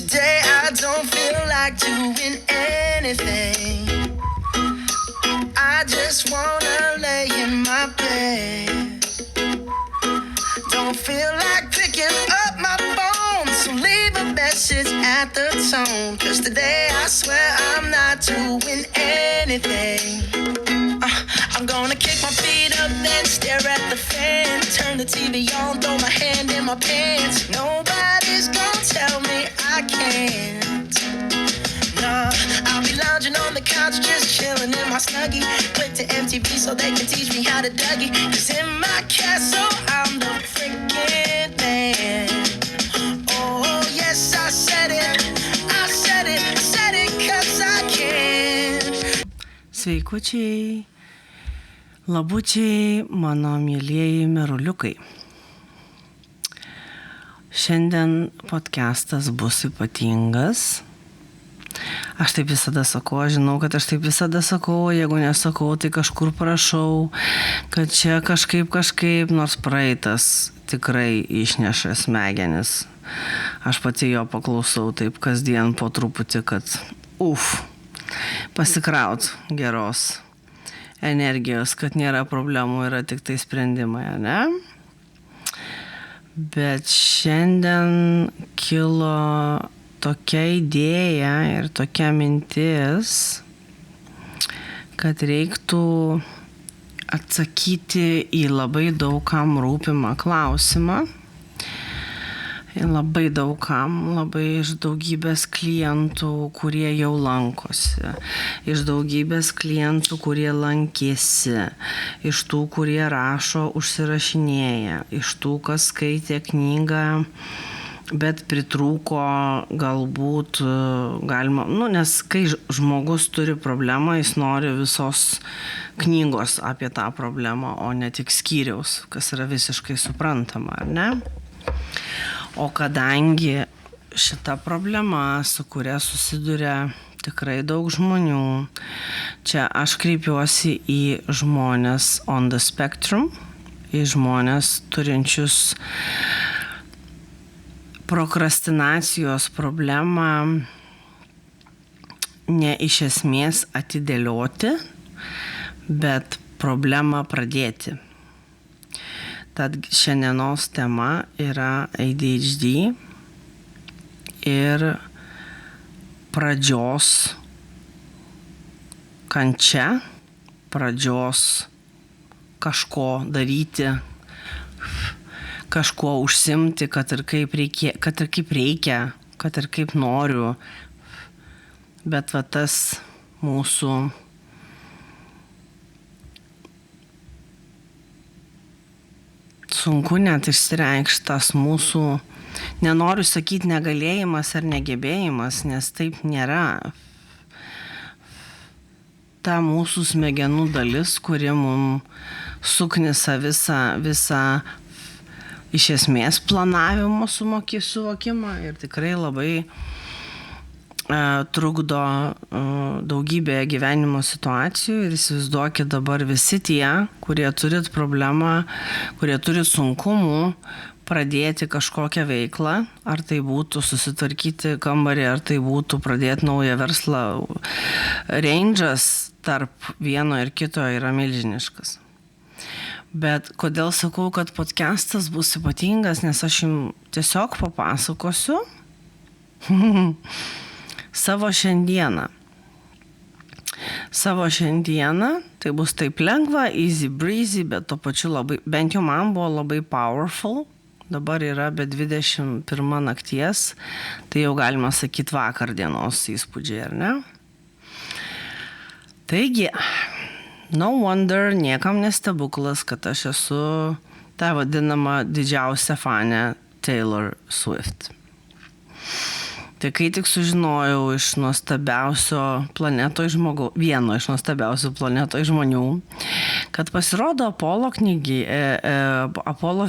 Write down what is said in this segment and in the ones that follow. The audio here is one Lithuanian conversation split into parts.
Today I don't feel like doing anything. I just wanna lay in my bed. Don't feel like picking up my phone, so leave a message at the tone. 'Cause today I swear I'm not doing anything. I'm gonna kick my feet up, then stare at the fan. Turn the TV on, throw my hand in my pants. Nobody's gonna tell me I can't. Nah, I'll be lounging on the couch, just chilling in my Snuggie. Click to MTV so they can teach me how to Dougie. 'Cause in my castle, I'm the freaking man. Oh, yes, I said it, I said it, said it 'cause I can. Sveikučiai, labučiai, mano mėlieji meruliukai. Šiandien podcastas bus ypatingas. Aš taip visada sakau, aš žinau, kad aš taip visada sakau, jeigu nesakau, tai kažkur prašau, kad čia kažkaip, nors praeitas tikrai išneša smegenis. Aš pati jo paklausau taip kasdien po truputį, kad pasikraut geros energijos, kad nėra problemų, yra tik tai sprendimai, ne? Bet šiandien kilo tokia idėja ir tokia mintis, kad reiktų atsakyti į labai daugam rūpimą klausimą. Labai daugam, labai iš daugybės klientų, kurie jau lankosi, iš daugybės klientų, kurie lankėsi, iš tų, kurie rašo, užsirašinėja, iš tų, kas skaitė knygą, bet pritrūko galbūt galima, nes kai žmogus turi problemą, jis nori visos knygos apie tą problemą, o ne tik skyriaus, kas yra visiškai suprantama, ar ne? O kadangi šita problema, su kuria susiduria tikrai daug žmonių, čia aš kreipiuosi į žmonės on the spectrum, į žmonės turinčius prokrastinacijos problemą ne iš esmės atidėlioti, bet problemą pradėti. Tad šiandienos tema yra ADHD ir pradžios kančia, pradžios kažko daryti, kažkuo užsimti, kad ir kaip reikia, kad ir kaip noriu, bet va tas mūsų sunku net išsireikštas mūsų, nenoriu sakyti negalėjimas ar negebėjimas, nes taip nėra. Ta mūsų smegenų dalis, kuri mums suknisa visą iš esmės planavimo suvokimą ir tikrai labai trukdo daugybėje gyvenimo situacijų. Ir įsivaizduokit dabar visi tie, kurie turit problemą, kurie turit sunkumų pradėti kažkokią veiklą, ar tai būtų susitvarkyti kambarį, ar tai būtų pradėti naują verslą. Range'as tarp vieno ir kito yra milžiniškas. Bet kodėl sakau, kad podcastas bus ypatingas, nes aš jums tiesiog papasakosiu savo šiandieną. Tai bus taip lengva, easy breezy, bet to pačiu labai, bent jau man buvo labai powerful. Dabar yra be 21 nakties, tai jau galima sakyti vakar dienos įspūdžiai, ar ne? Taigi, no wonder, niekam nestebuklas, kad aš esu ta vadinama didžiausia fanė Taylor Swift. Tai kai tik sužinojau iš nuostabiausio vieno iš nuostabiausių planetoje žmonių, kad pasirodo Apollo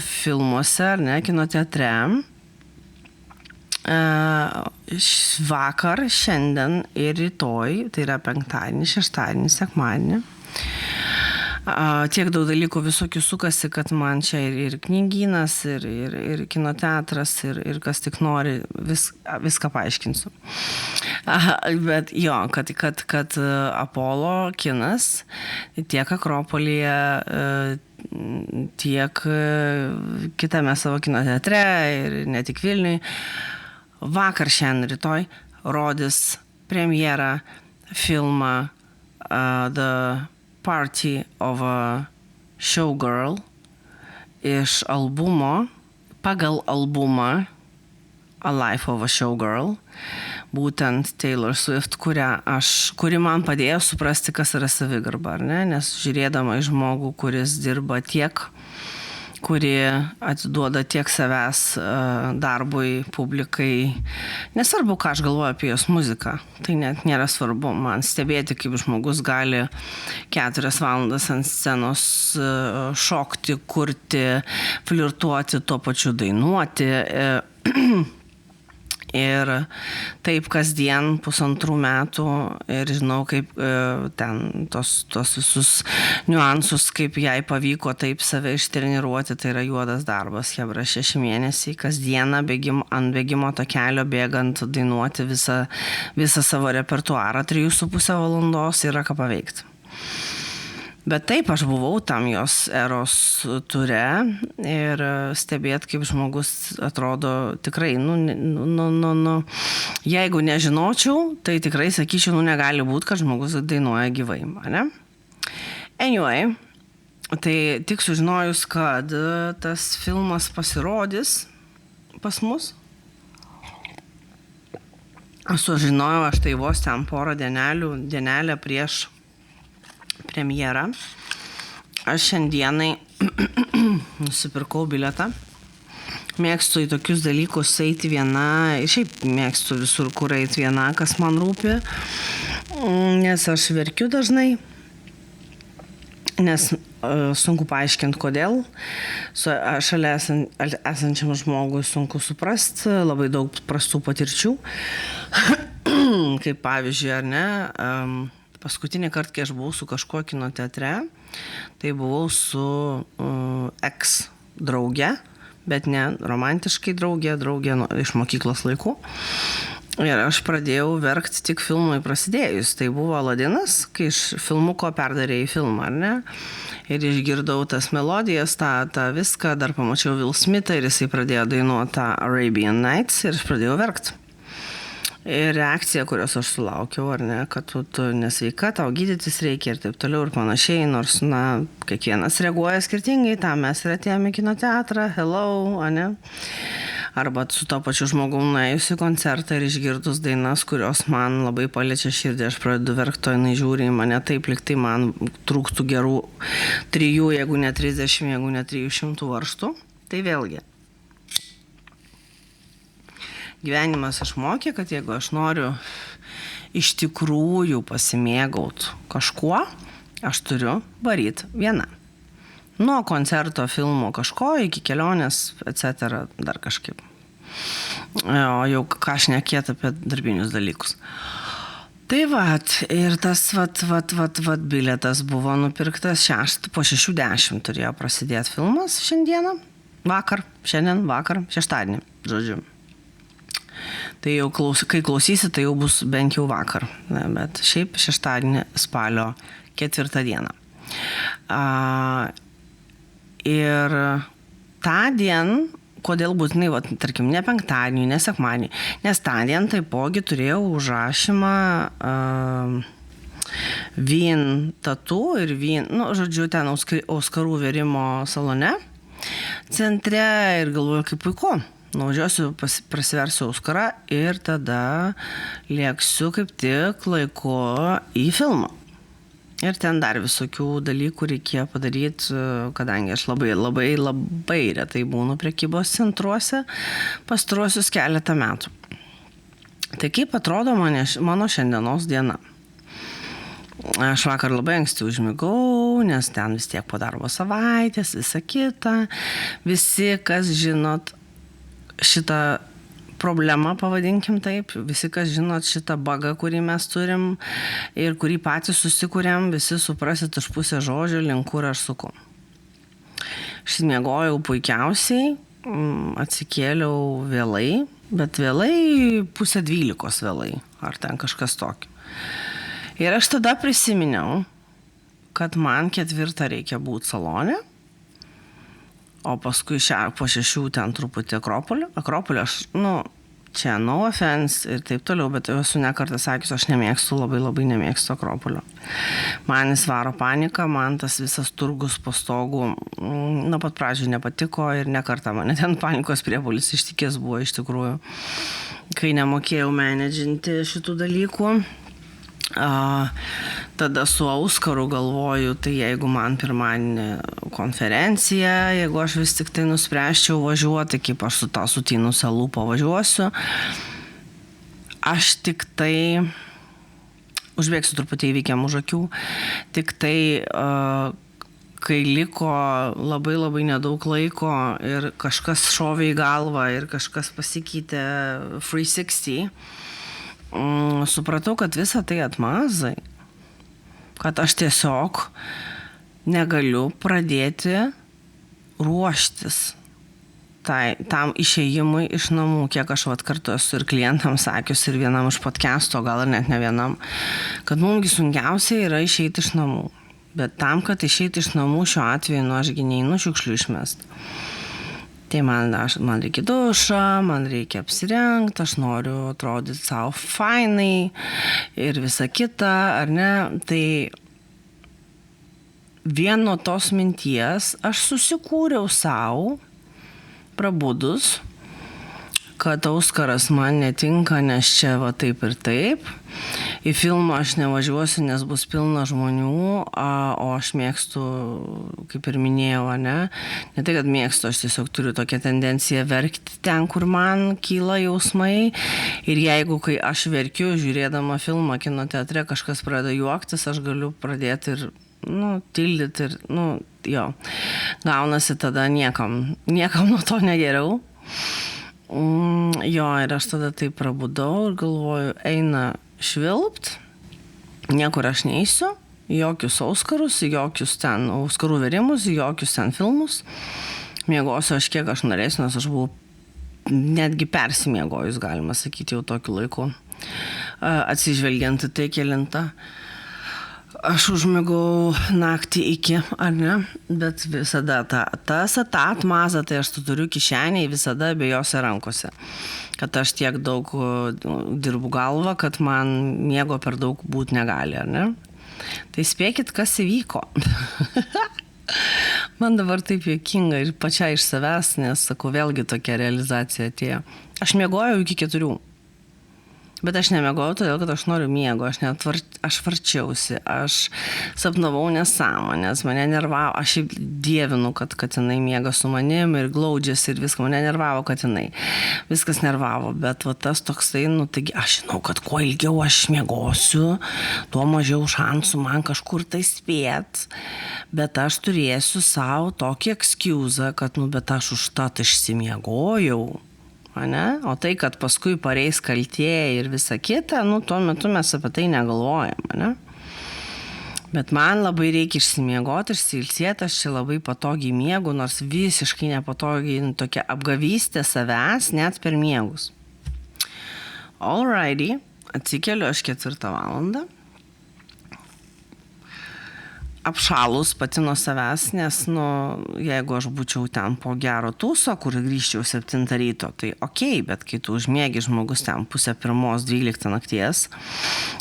filmuose, ar ne, kino teatre, vakar, šiandien ir rytoj, tai yra penktadienį, šeštadienį, sekmadienį, Tiek daug dalykų visokių sukasi, kad man čia ir knygynas, ir kinoteatras, ir kas tik nori, viską paaiškinsiu. Bet jo, kad Apollo kinas tiek Akropolyje, tiek kitame savo kino teatre ir ne tik Vilniui, vakar šiandien rytoj rodys premjerą filmą The Party of a Showgirl iš albumo, pagal albumą A Life of a Showgirl, būtent Taylor Swift, kuri man padėjo suprasti, kas yra savigarba, ar ne? Nes žiūrėdama į žmogų, kuris dirba tiek, kuri atiduoda tiek savęs darbui, publikai, nesvarbu, ką aš galvoju apie jos muziką, tai net nėra svarbu man stebėti, kaip žmogus gali 4 valandas ant scenos šokti, kurti, flirtuoti, tuo pačiu dainuoti. Ir taip kasdien 1,5 metų ir žinau, kaip ten tos visus niuansus, kaip jai pavyko taip save ištreniruoti, tai yra juodas darbas, hebra 6 mėnesiai, kasdieną ant bėgimo takelio bėgant dainuoti visą savo repertuarą 3,5 valandos yra ką paveikti. Bet taip, aš buvau tam jos eros ture ir stebėt, kaip žmogus atrodo tikrai, jeigu nežinočiau, tai tikrai sakyčiau, negali būti, kad žmogus dainuoja gyvai, ne? Anyway, tai tik sužinojus, kad tas filmas pasirodys pas mus, aš sužinojau, aš tai vos ten porą dienelę prieš premjerą. Aš šiandienai nusipirkau bilietą. Mėgstu į tokius dalykus eiti viena, šiaip mėgstu visur, kur eiti viena, kas man rūpi, nes aš verkiu dažnai, nes sunku paaiškinti, kodėl. Šalia esančiam žmogui sunku suprasti, labai daug prastų patirčių, kaip pavyzdžiui, ar ne, paskutinį kartą, kai aš buvau su kažkuo kino teatre, tai buvau su ex drauge, bet ne romantiškai drauge iš mokyklos laikų. Ir aš pradėjau verkti tik filmui prasidėjus. Tai buvo Aladinas, kai iš filmuko perdarė į filmą, ar ne? Ir išgirdau tas melodijas, tą viską, dar pamačiau Will Smithą ir jisai pradėjo dainuoti tą Arabian Nights ir aš pradėjau verkti. Ir reakcija, kurios aš sulaukiau, ar ne, kad tu nesveika, tau gydytis reikia ir taip toliau ir panašiai, nors, kiekvienas reaguoja skirtingai, tam mes ir atėjome į kino teatrą, hello, ne? Arba su to pačiu žmogum nuėjus į koncertą ir išgirdus dainas, kurios man labai paliečia širdį, aš pradedu verkti, jinai žiūri į mane taip, lyg tai man trūktų gerų 3, jeigu ne 30, jeigu ne 300 varžtų, tai vėlgi. Gyvenimas išmokė, kad jeigu aš noriu iš tikrųjų pasimėgauti kažkuo, aš turiu varyti viena. Nuo koncerto, filmo kažko, iki kelionės, etc. dar kažkaip. O jau ką šnekėt apie darbinius dalykus. Tai ir tas bilietas buvo nupirktas po 6:10 turėjo prasidėti filmas šiandien, vakar, šeštadienį, žodžiu. Tai jau kai klausysi, tai jau bus bent jau vakar, bet šiaip šeštadienį spalio 4 dieną. Ir tą dieną, kodėl būtinai, tarkim, ne penktadienį, ne sekmadienį, nes tą dieną taipogi turėjau užrašymą Vien Tattoo ir žodžiu, ten Auskarų vėrimo salone centre ir galvoju, kaip puiku. Nuvažiuosiu, prasiversiu Auskarą ir tada lėksiu kaip tik laiku į filmą. Ir ten dar visokių dalykų reikėjo padaryti, kadangi aš labai retai būnu prekybos centruose pastaruosius keletą metų. Tai kaip atrodo mano šiandienos diena? Aš vakar labai anksti užmigau, nes ten vis tiek po darbo savaitės, visa kita. Visi, kas žinot šitą problema, pavadinkim taip. Visi, kas žinot šitą bugą, kurį mes turim ir kurį patys susikūrėm, visi suprasit iš pusės žodžio, link kur aš suku. Aš miegojau puikiausiai, atsikėliau vėlai, bet vėlai 11:30 vėlai, ar ten kažkas tokio. Ir aš tada prisiminiau, kad man 4 reikia būti salone, o paskui po 6 ten truputį Akropolio. Akropolio aš, čia no offense ir taip toliau, bet esu ne kartą sakęs, aš nemėgstu, labai nemėgstu Akropolio. Man jis varo paniką, man tas visas turgus po stogu nuo pat pradžių nepatiko ir ne kartą mane ten panikos priepuolis ištikęs buvo iš tikrųjų, kai nemokėjau menedžinti šitų dalykų. Tada su Auskaru galvoju, tai jeigu man pirmadienį konferencija, jeigu aš vis tik tai nuspręsčiau važiuoti, kaip aš su tą sutinusią lūpą važiuosiu, aš tik tai, užbėgsiu truputį įvykiam už akių, tik tai, kai liko labai nedaug laiko ir kažkas šovė į galvą ir kažkas pasikeitė 360, supratau, kad visa tai atmazai, kad aš tiesiog negaliu pradėti ruoštis tam išėjimui iš namų, kiek aš kartu esu ir klientams sakius ir vienam iš podcast'o, gal ir net ne vienam, kad mumgi sunkiausia yra išeiti iš namų. Bet tam, kad išeiti iš namų šiuo atveju, ašgi neinu šiukšlių išmest. Tai man reikia dušą, man reikia apsirengti, aš noriu atrodyti savo fainai ir visa kita, ar ne? Tai vien nuo tos minties aš susikūriau savo, prabudus, kad Auskaras man netinka, nes čia va taip ir taip. Į filmą aš nevažiuosiu, nes bus pilna žmonių, o aš mėgstu, kaip ir minėjau, ne tai, kad mėgstu, aš tiesiog turiu tokią tendenciją verkti ten, kur man kyla jausmai. Ir jeigu, kai aš verkiu, žiūrėdama filmą kino teatre, kažkas pradeda juoktis, aš galiu pradėti ir, tildyti ir, jo, gaunasi tada niekam nuo to negeriau. Jo, ir aš tada taip prabudau ir galvoju, eina švilpt, niekur aš neįsiu, jokius Auskarus, jokius ten Auskarų verimus, jokius ten filmus. Miegosiu aš kiek aš norėsiu, nes aš buvau netgi persimiegojus, galima sakyti, jau tokiu laiku. Atsižvelgiant į tai, kelintą aš užmigau naktį iki, ar ne? Bet visada tą atmazą, tai aš turiu kišeniai visada abiejose rankose. Kad aš tiek daug dirbu galvą, kad man miego per daug būti negali, ar ne? Tai spėkit, kas įvyko. Man dabar taip juokinga ir pačiai iš savęs, nes, sakau, vėlgi tokia realizacija atėjo. Aš miegojau iki 4. Bet aš nemiegojau, todėl, kad aš noriu miego, aš varčiausi, aš sapnavau nesąmonės, mane nervavo, aš dievinu, kad jinai miega su manim ir glaudžiasi ir viską, mane nervavo, kad jinai. Viskas nervavo, bet tas toksai, taigi aš žinau, kad kuo ilgiau aš miegosiu, tuo mažiau šansų man kažkur tai spėt, bet aš turėsiu savo tokį excuse, kad, bet aš užtat išsimiegojau. O tai, kad paskui pareis kaltė ir visa kita, tuo metu mes apie tai negalvojam, Bet man labai reikia išsimiegoti, išsiilsėti, aš čia labai patogiai miegu, nors visiškai nepatogiai, tokia apgavystė savęs net per miegus. Alrighty, atsikeliu aš 4 valandą. Apšalus pati nuo savęs, nes, jeigu aš būčiau ten po gero tūso, kur grįžčiau 7 ryto, tai okei, bet kai tu užmiegi žmogus ten 1:30, 12 nakties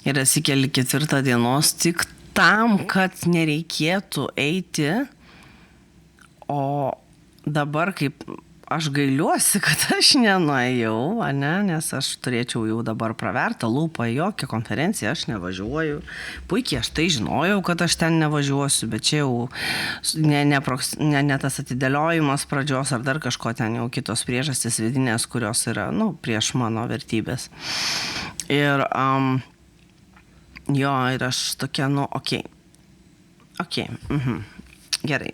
ir atsikeli 4 dienos tik tam, kad nereikėtų eiti, o dabar kaip aš gailiuosi, kad aš nenuėjau, nes aš turėčiau jau dabar pravertą lūpą, jokią konferenciją aš nevažiuoju. Puikiai aš tai žinojau, kad aš ten nevažiuosiu, bet čia jau ne tas atidėliojimas pradžios ar dar kažko, ten jau kitos priežastys vidinės, kurios yra, prieš mano vertybės. Ir jo, ir aš tokia, okei, gerai.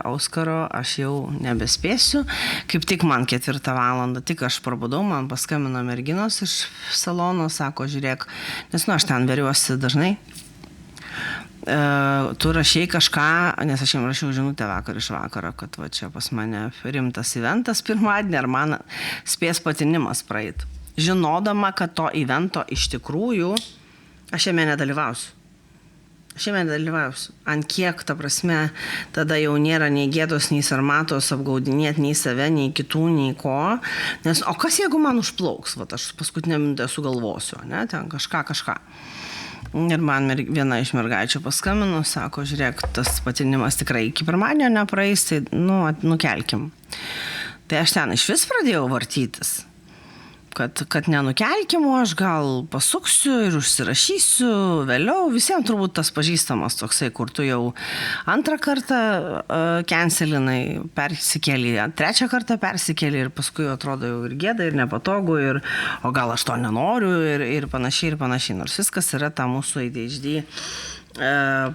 Auskaro aš jau nebespėsiu. Kaip tik man 4 valandą, tik aš prabudau, man paskambino merginos iš salono, sako, žiūrėk, nes aš ten veriuosi dažnai. Tu rašiai kažką, nes aš jam rašiau žinutę vakar iš vakaro, kad va čia pas mane rimtas eventas pirmadienį, ar man spės patinimas praeit. Žinodama, kad to evento iš tikrųjų aš jame nedalyvausiu. Ant kiek, ta prasme, tada jau nėra nei gėdos, nei sarmatos apgaudinėti, nei save, nei kitų, nei ko. Nes, o kas jeigu man užplauks? Vat aš paskutinę minutę sugalvosiu, ne, ten kažką. Ir man viena iš mergaičių paskambino, sako, žiūrėk, tas patinimas tikrai iki pirmadienio nepraeis, tai, nukelkim. Tai aš ten iš vis pradėjau vartytis. Kad nenukelkim, aš gal pasuksiu ir užsirašysiu vėliau. Visiems turbūt tas pažįstamas toksai, kur tu jau antrą kartą cancelinai, persikėlį, trečią kartą persikėlį ir paskui atrodo jau ir gėda, ir nepatogu, o gal aš to nenoriu ir panašiai. Nors viskas yra ta mūsų ADHD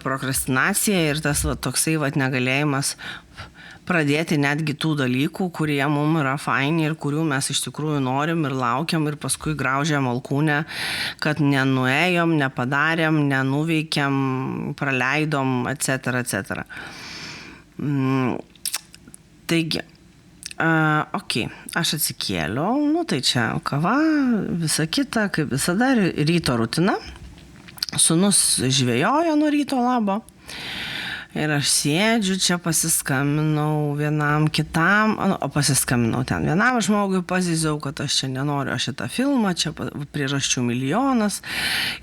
prokrastinacija ir tas toksai negalėjimas pradėti netgi tų dalykų, kurie mums yra faini ir kurių mes iš tikrųjų norim ir laukiam ir paskui graužiam alkūnę, kad nenuėjom, nepadarėm, nenuveikėm, praleidom, etc. Taigi, aš atsikėliau, tai čia kava, visa kita, kaip visada, ryto rutina. Sūnus žvejojo nuo ryto labo. Ir aš sėdžiu, čia pasiskambinau vienam kitam, pasiskambinau ten vienam žmogui, pazyziau, kad aš čia nenoriu šitą filmą, čia priežasčių milijonas.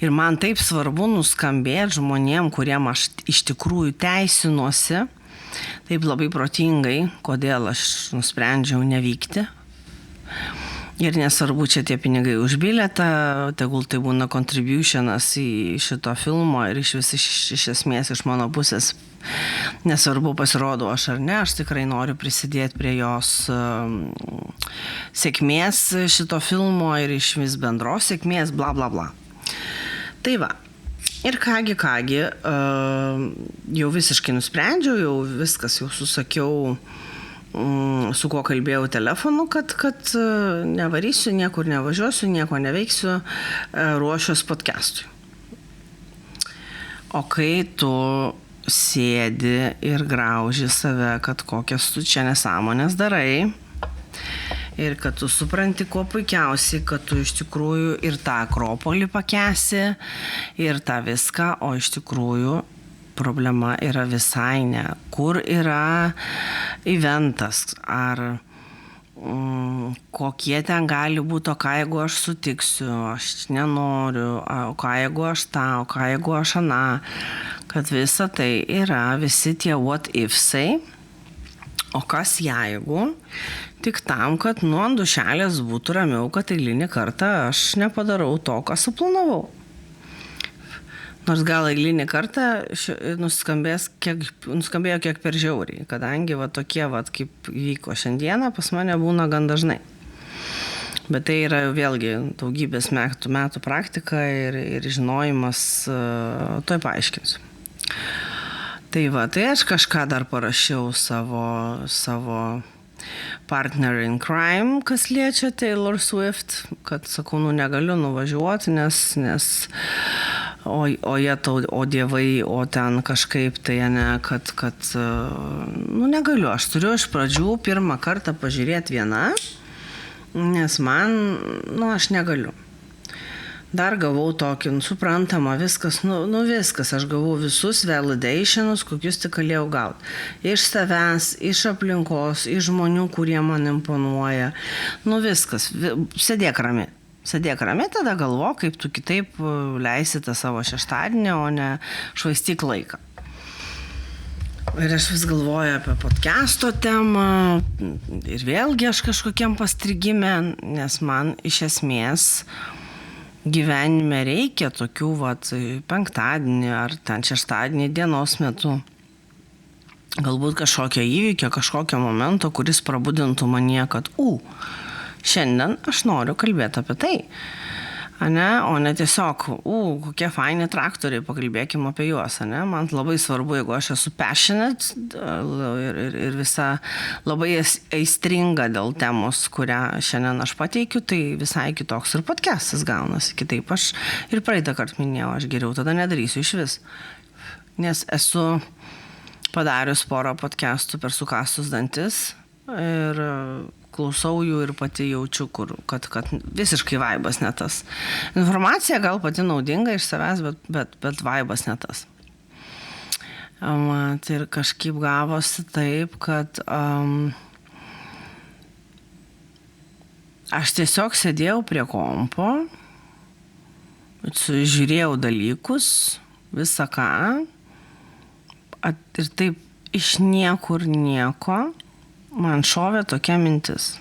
Ir man taip svarbu nuskambėti žmonėm, kuriem aš iš tikrųjų teisinuosi, taip labai protingai, kodėl aš nusprendžiau nevykti. Ir nesvarbu čia tie pinigai už bilietą, tegul tai būna contributionas į šito filmo ir iš esmės iš mano pusės. Nesvarbu pasirodo aš ar ne, aš tikrai noriu prisidėti prie jos sėkmės šito filmo ir iš vis bendros sėkmės, bla bla bla. Tai va, ir kągi, jau visiškai nusprendžiau, jau viskas, jau susakiau, su kuo kalbėjau telefonu, kad nevarysiu, niekur nevažiuosiu, nieko neveiksiu, ruošiuos podcastui. O kai tu sėdi ir grauži save, kad kokias tu čia nesąmonės darai ir kad tu supranti kuo puikiausiai, kad tu iš tikrųjų ir tą akropolį pakesi ir tą viską, o iš tikrųjų problema yra visai ne. Kur yra eventas, ar kokie ten gali būti, o ką jeigu aš sutiksiu, aš nenoriu, o ką jeigu aš tą, o ką jeigu aš aną, kad visa tai yra visi tie what ifsai, o kas jeigu, tik tam, kad ant dušelės būtų ramiau, kad eilinį kartą aš nepadarau to, ką suplanavau. Nors gal eilinį kartą nuskambėjo kiek per žiauriai, kadangi tokie, kaip vyko šiandieną, pas mane būna gan dažnai. Bet tai yra vėlgi daugybės metų praktika ir žinojimas, toj paaiškinsiu. Tai aš kažką dar parašiau savo partner in crime, kas liečia Taylor Swift, kad sakau, negaliu nuvažiuoti, nes o dievai, o ten kažkaip tai, kad negaliu. Aš turiu iš pradžių pirmą kartą pažiūrėti viena, nes man, aš negaliu. Dar gavau tokį, suprantama, viskas, viskas, aš gavau visus validationus, kokius tik galėjau gauti. Iš savęs, iš aplinkos, iš žmonių, kurie man imponuoja. Viskas, sėdėk rami, tada galvo, kaip tu kitaip leisi tą savo šeštadienį, o ne švaistyk laiką. Ir aš vis galvoju apie podcasto temą ir vėlgi aš kažkokiam pastrigime, nes man iš esmės gyvenime reikia tokių penktadienį ar ten šeštadienį dienos metu. Galbūt kažkokio įvykio, kažkokio momento, kuris prabudintų manyje, kad šiandien aš noriu kalbėti apie tai. ane, o ne tiesiog, kokie faini traktoriai, pakalbėkime apie juos, ane, man labai svarbu, jeigu aš esu passionate ir visa labai aistringa dėl temos, kurią šiandien aš pateikiu, tai visai kitoks ir podcastas gaunasi, kitaip aš ir praeitą kartą minėjau, aš geriau tada nedarysiu iš vis, nes esu padarius porą podcastų per sukastus dantis ir klausau jų ir pati jaučiu, kad visiškai vaibas ne tas. Informacija gal pati naudinga iš savęs, bet vaibas ne tas. Tai ir kažkaip gavosi taip, kad aš tiesiog sėdėjau prie kompo, žiūrėjau dalykus, visą ką, ir taip iš niekur nieko man šovė tokia mintis.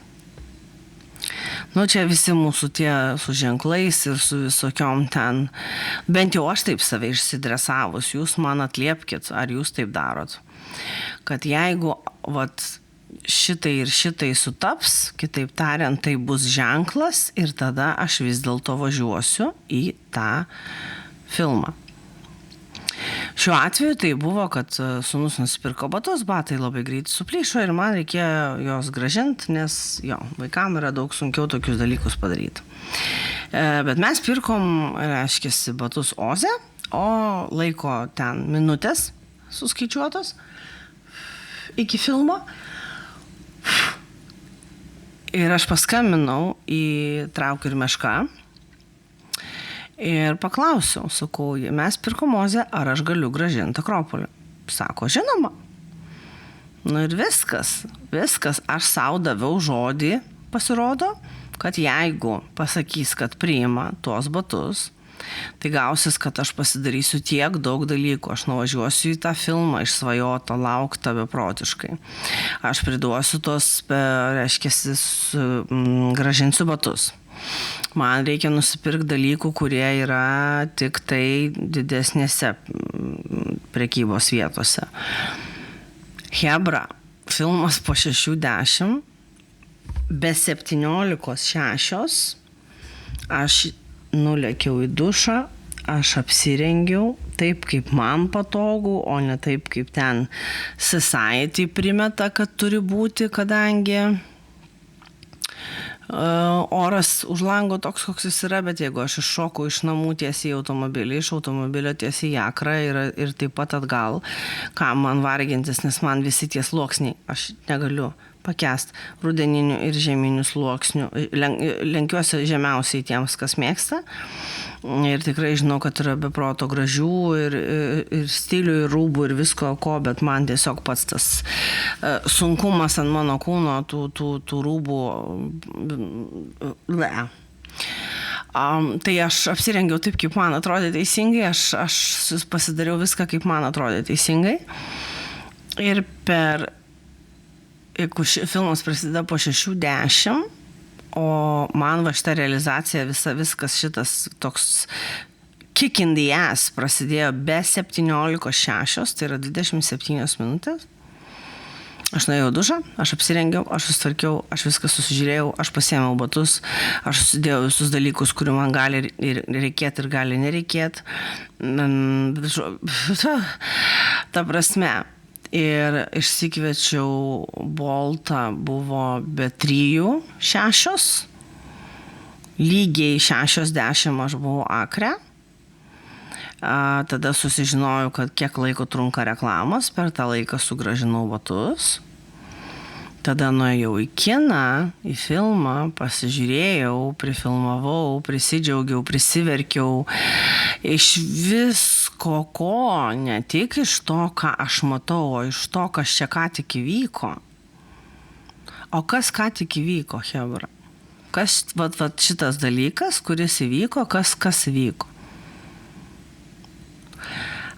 Čia visi mūsų tie su ženklais ir su visokiom ten, bent jau aš taip save išsidresavus, jūs man atliepkit, ar jūs taip darot. Kad jeigu šitai ir šitai sutaps, kitaip tariant, tai bus ženklas ir tada aš vis dėlto važiuosiu į tą filmą. Šiuo atveju tai buvo, kad sūnus nusipirko batus, batai labai greitai suplyšo ir man reikėjo jos grąžinti, nes vaikam yra daug sunkiau tokius dalykus padaryti. Bet mes pirkom, reiškiasi, batus Oze, o laiko ten minutės suskaičiuotos iki filmo. Ir aš paskambinau į Trauk ir Mešką. Ir paklausiau, sakau, mes pirkom Oze, ar aš galiu grąžinti Akropolį? Sako, žinoma. Ir viskas, aš sau daviau žodį, pasirodo, kad jeigu pasakys, kad priima tuos batus, tai gausis, kad aš pasidarysiu tiek daug dalykų, aš nuvažiuosiu į tą filmą išsvajotą, lauktą beprotiškai. Aš priduosiu tos, reiškiasi, grąžinsiu batus. Man reikia nusipirkti dalykų, kurie yra tik tai didesnėse prekybos vietose. Hebra, filmas po 6:10, be 17:06, aš nulėkiau į dušą, aš apsirengiau taip, kaip man patogu, o ne taip, kaip ten society primeta, kad turi būti, kadangi oras už lango toks, koks jis yra, bet jeigu aš iššokau iš namų tiesiai į automobilį, iš automobilio tiesiai į akrą ir taip pat atgal, ką man vargintis, nes man visi tie sluoksniai, aš negaliu pakęsti rudeninių ir žieminių sluoksnių, lenkiuosi žemiausiai tiems, kas mėgsta. Ir tikrai žinau, kad yra beproto gražių ir stilių, ir rūbų, ir visko ko, bet man tiesiog pats tas sunkumas ant mano kūno, tų rūbų. Tai aš apsirengiau taip, kaip man atrodė teisingai, aš pasidariau viską, kaip man atrodė teisingai. Ir jeigu filmas prasideda po 6:10, o man va šita realizacija, viskas šitas toks kick in the ass prasidėjo be 17:06, tai yra 27 minutės. Aš nuėjau dušą, aš apsirengiau, aš susitvarkiau, aš viską susižiūrėjau, aš pasiėmiau batus, aš susidėjau visus dalykus, kurių man gali ir reikėti ir gali nereikėti. Ta prasme. Ir išsikviečiau Boltą, buvo be 3:06, lygiai 6:10 aš buvau Akre. Tada susižinojau, kad kiek laiko trunka reklamos, per tą laiką sugrąžinau batus. Tada nuėjau į kiną, į filmą, pasižiūrėjau, prifilmavau, prisidžiaugiau, prisiverkiau iš visko ko, ne tik iš to, ką aš matau, o iš to, kas čia ką tik įvyko. O kas ką tik įvyko, Hebra? Kas, šitas dalykas, kuris įvyko, kas įvyko?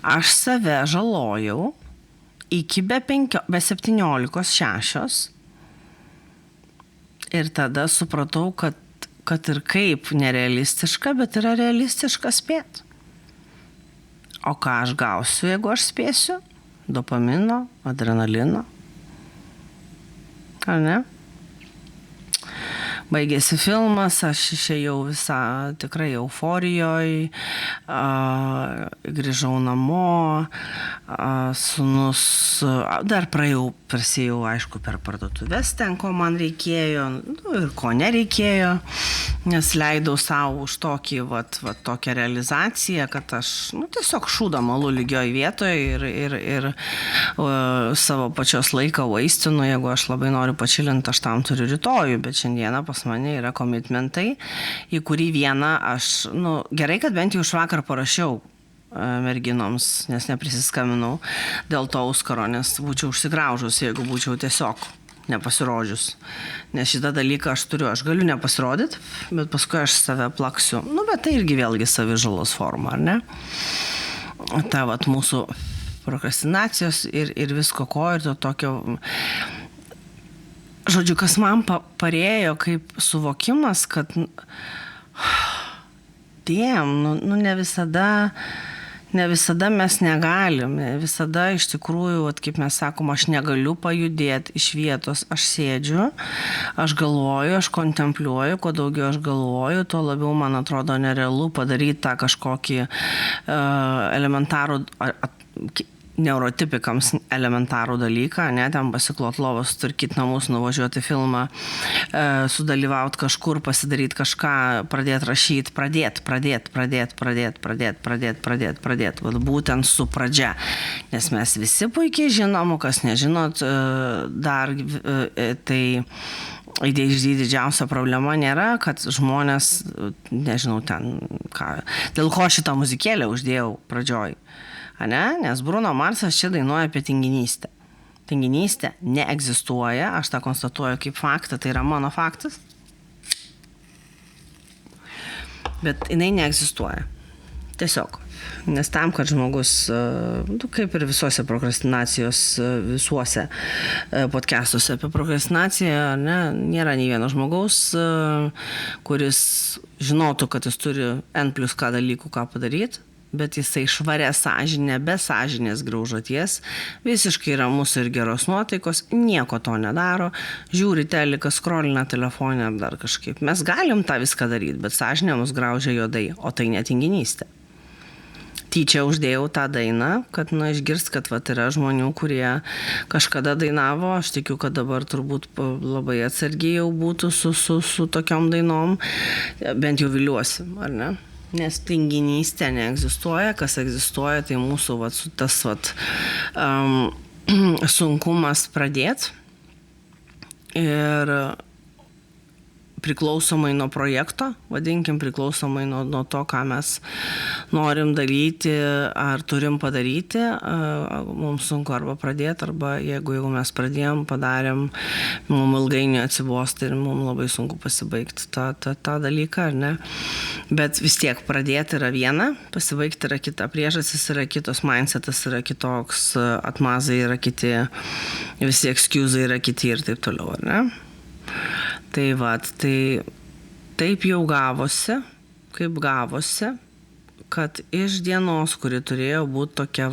Aš save žalojau iki be 17:06 ir tada supratau, kad ir kaip nerealistiška, bet yra realistiška spėti. O ką aš gausiu, jeigu aš spėsiu? Dopamino, adrenalino. Ar ne? Baigėsi filmas, aš išėjau visą tikrai euforijoje, grįžau namo, sūnus, dar prasėjau, aišku, per parduotuvės ten, ko man reikėjo, ir ko nereikėjo, nes leidau savo už tokią realizaciją, kad aš tiesiog šūdama lygioj vietoje ir savo pačios laiką vaistinu, jeigu aš labai noriu pačilinti, aš tam turiu rytojų, bet šiandieną pas mane yra komitmentai, į kurį vieną aš, gerai, kad bent jau iš vakar parašiau merginoms, nes neprisiskambinau dėl to Auskaro, nes būčiau užsigraužus, jeigu būčiau tiesiog nepasirodžius. Nes šitą dalyką aš galiu nepasirodyti, bet paskui aš save plaksiu. Bet tai irgi vėlgi savižalos forma, ar ne? Ta mūsų prokrastinacijos ir visko ko, ir to tokio... Žodžiu, kas man parėjo kaip suvokimas, kad ne visada mes negalim, ne visada iš tikrųjų, kaip mes sakom, aš negaliu pajudėti iš vietos, aš sėdžiu, aš galvoju, aš kontempliuoju, kuo daugiau aš galvoju, tuo labiau man atrodo nerealu padaryti tą kažkokį elementarų neurotipikams elementarų dalyką, ten pasiklot lovos, tvarkyti namus, nuvažiuoti filmą, sudalyvauti kažkur, pasidaryti kažką, pradėti rašyti, pradėti. Būtent su pradžia. Nes mes visi puikiai žinom, kas nežinot, dar tai ADHD didžiausia problema nėra, kad žmonės, nežinau ten, dėl ko šitą muzikėlę uždėjau pradžioj. Nes Bruno Marsas čia dainuoja apie tinginystę. Tinginystė neegzistuoja, aš tą konstatuoju kaip faktą, tai yra mano faktas. Bet jinai neegzistuoja. Tiesiog. Nes tam, kad žmogus, kaip ir visuose prokrastinacijos, visuose podcastuose apie prokrastinaciją, nėra nei vieno žmogaus, kuris žinotų, kad jis turi N+K dalykų, ką padaryti, bet jisai švaria sąžinė, be sąžinės graužaties, visiškai ramus ir geros nuotaikos, nieko to nedaro, žiūri teliką, skrolina telefonę ar dar kažkaip. Mes galim tą viską daryti, bet sąžinė mus graužia juodai, o tai netinginystė. Tyčia uždėjau tą dainą, kad išgirst, kad yra žmonių, kurie kažkada dainavo, aš tikiu, kad dabar turbūt labai atsargiai jau būtų su tokiom dainom, bent jau viliuosi, ar ne? Nes tinginystė neegzistuoja, kas egzistuoja, tai mūsų tas sunkumas pradėti ir priklausomai nuo projekto, vadinkim, priklausomai nuo to, ką mes norim daryti ar turim padaryti, mums sunku arba pradėti, arba jeigu mes pradėjom, padarėm, mums ilgainiui atsibosta ir mums labai sunku pasibaigti tą dalyką, ar ne? Bet vis tiek pradėti yra viena, pasibaigti yra kita, priežastis yra kitos, mindsetas yra kitoks, atmazai yra kiti, visi excusai yra kiti ir taip toliau, ar ne? Tai taip jau gavosi, kad iš dienos, kuri turėjo būti tokia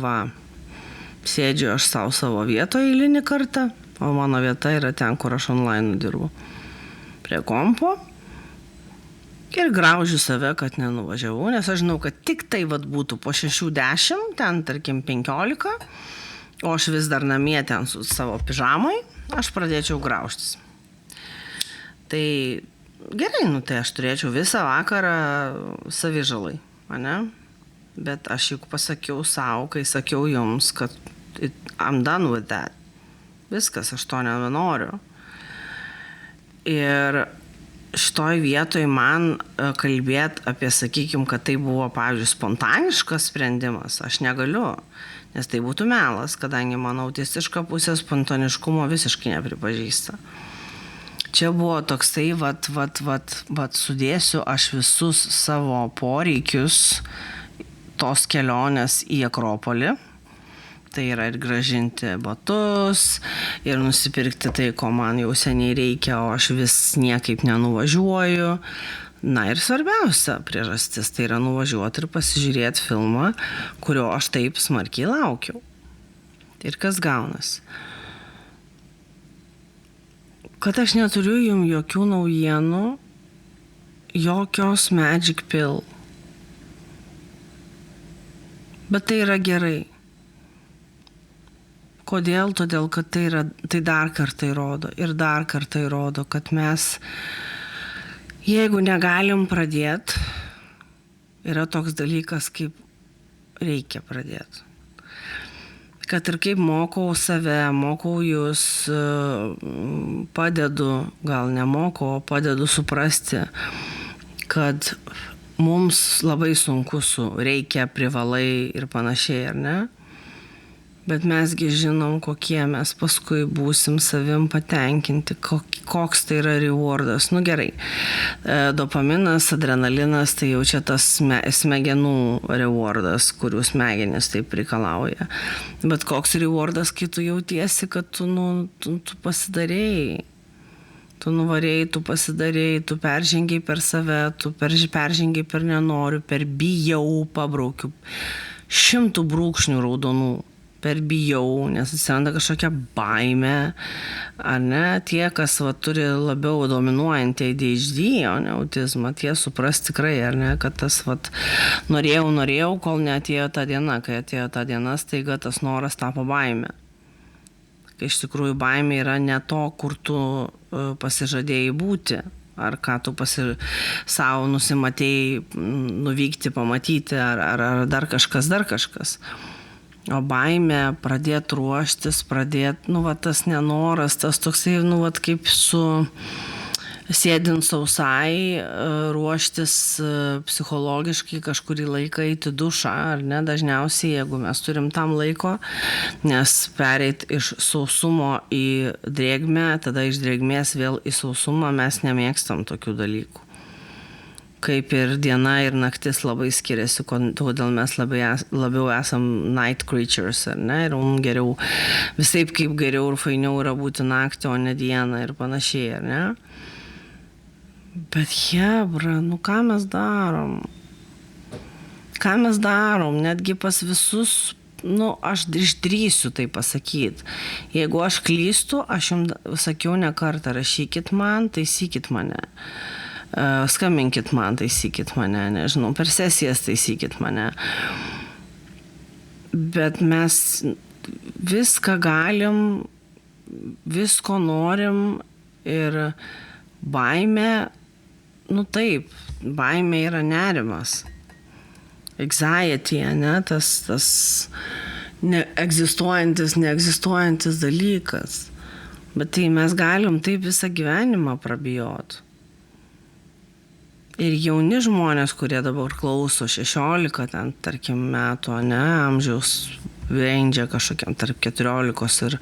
sėdžiu aš savo vietoje eilinį kartą, o mano vieta yra ten, kur aš online dirbu, prie kompo, ir graužiu save, kad nenuvažiavau, nes aš žinau, kad tik tai būtų po 6-10, ten tarkim 15, o aš vis dar namie ten su savo pižamai, aš pradėčiau graužtis. Tai gerai, tai aš turėčiau visą vakarą savižalai, ane? Bet aš juk pasakiau savo, kai sakiau jums, kad I'm done with that. Viskas, aš to nebenoriu. Ir šitoj vietoj man kalbėti apie, sakykim, kad tai buvo, pavyzdžiui, spontaniškas sprendimas, aš negaliu, nes tai būtų melas, kadangi mano autistiška pusė spontaniškumo visiškai nepripažįsta. Čia buvo toksai, sudėsiu aš visus savo poreikius tos kelionės į Akropolį. Tai yra ir gražinti batus, ir nusipirkti tai, ko man jau seniai reikia, o aš vis niekaip nenuvažiuoju. Na ir svarbiausia priežastis, tai yra nuvažiuoti ir pasižiūrėti filmą, kurio aš taip smarkiai laukiau. Ir kas gaunasi? kad aš neturiu jums jokių naujienų, jokios magic pill. Bet tai yra gerai. Kodėl? Todėl, kad tai dar kartą įrodo ir dar kartą įrodo, kad mes, jeigu negalim pradėti, yra toks dalykas, kaip reikia pradėti. Kad ir kaip mokau save, mokau jūs, padedu, gal nemokau, o padedu suprasti, kad mums labai sunku su reikia, privalai ir panašiai, ar ne? Bet mesgi žinom, kokie mes paskui būsim savim patenkinti, koks tai yra rewardas. Nu gerai, dopaminas, adrenalinas, tai jau čia tas smegenų rewardas, kurių smegenis taip reikalauja. Bet koks rewardas, kai tu jautiesi, kad tu pasidarėjai. Tu nuvarėjai, tu pasidarėjai, tu peržengiai per save, tu peržengiai per nenoriu, per bijau, pabraukiu 100 brūkšnių raudonų. Per bijau, nes atsiranda kažkokia baimė, ar ne, tie, kas turi labiau dominuojantį ADHD, o ne autizmą, tie supras tikrai, ar ne, kad tas norėjau, kol neatėjo ta diena, kai atėjo ta diena, staiga tas noras tapo baimė. Kai iš tikrųjų baimė yra ne to, kur tu pasižadėjai būti, ar ką tu savo nusimatėjai nuvykti, pamatyti, ar dar kažkas. O baimė pradėti ruoštis, tas nenoras, tas toksai, kaip su sėdint sausai, ruoštis psichologiškai kažkurį laiką eiti dušą, ar ne, dažniausiai, jeigu mes turim tam laiko, nes pereit iš sausumo į drėgmę, tada iš drėgmės vėl į sausumą, mes nemėgstam tokių dalykų. Kaip ir diena ir naktis labai skiriasi, todėl mes labiau esam night creatures, ar ne, ir mums geriau, visaip kaip geriau ir fainiau yra būti naktį, o ne dieną ir panašiai, ar ne? Bet jebra, ką mes darom? Ką mes darom? Netgi pas visus, aš išdrįsiu tai pasakyti. Jeigu aš klystu, aš jums sakiau ne kartą, rašykit man, taisykit mane. Skambinkit man, taisykit mane, nežinau, per sesijas taisykit mane. Bet mes viską galim, visko norim ir baimė, taip, baimė yra nerimas. Anxiety, ne, tas neegzistuojantis dalykas. Bet tai mes galim taip visą gyvenimą prabijoti. Ir jauni žmonės, kurie dabar klauso 16, tarkim, metų, ne, amžiaus range kažkokiam tarp 14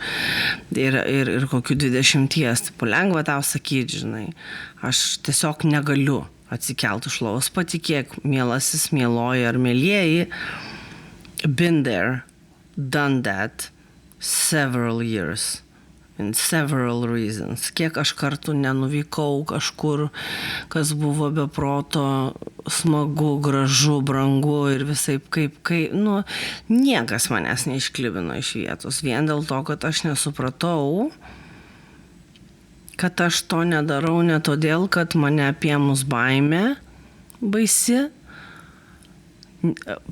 ir kokių 20, tai lengva tau sakyti, žinai, aš tiesiog negaliu atsikelti iš lovos, patikėk, mielasis, mieloji ar mielieji, been there, done that, several years. In several reasons. Kiek aš kartų nenuvykau kažkur, kas buvo be proto smagu, gražu, brangu ir visaip niekas manęs neišklibino iš vietos. Vien dėl to, kad aš nesupratau, kad aš to nedarau ne todėl, kad mane apėmus baimė baisi.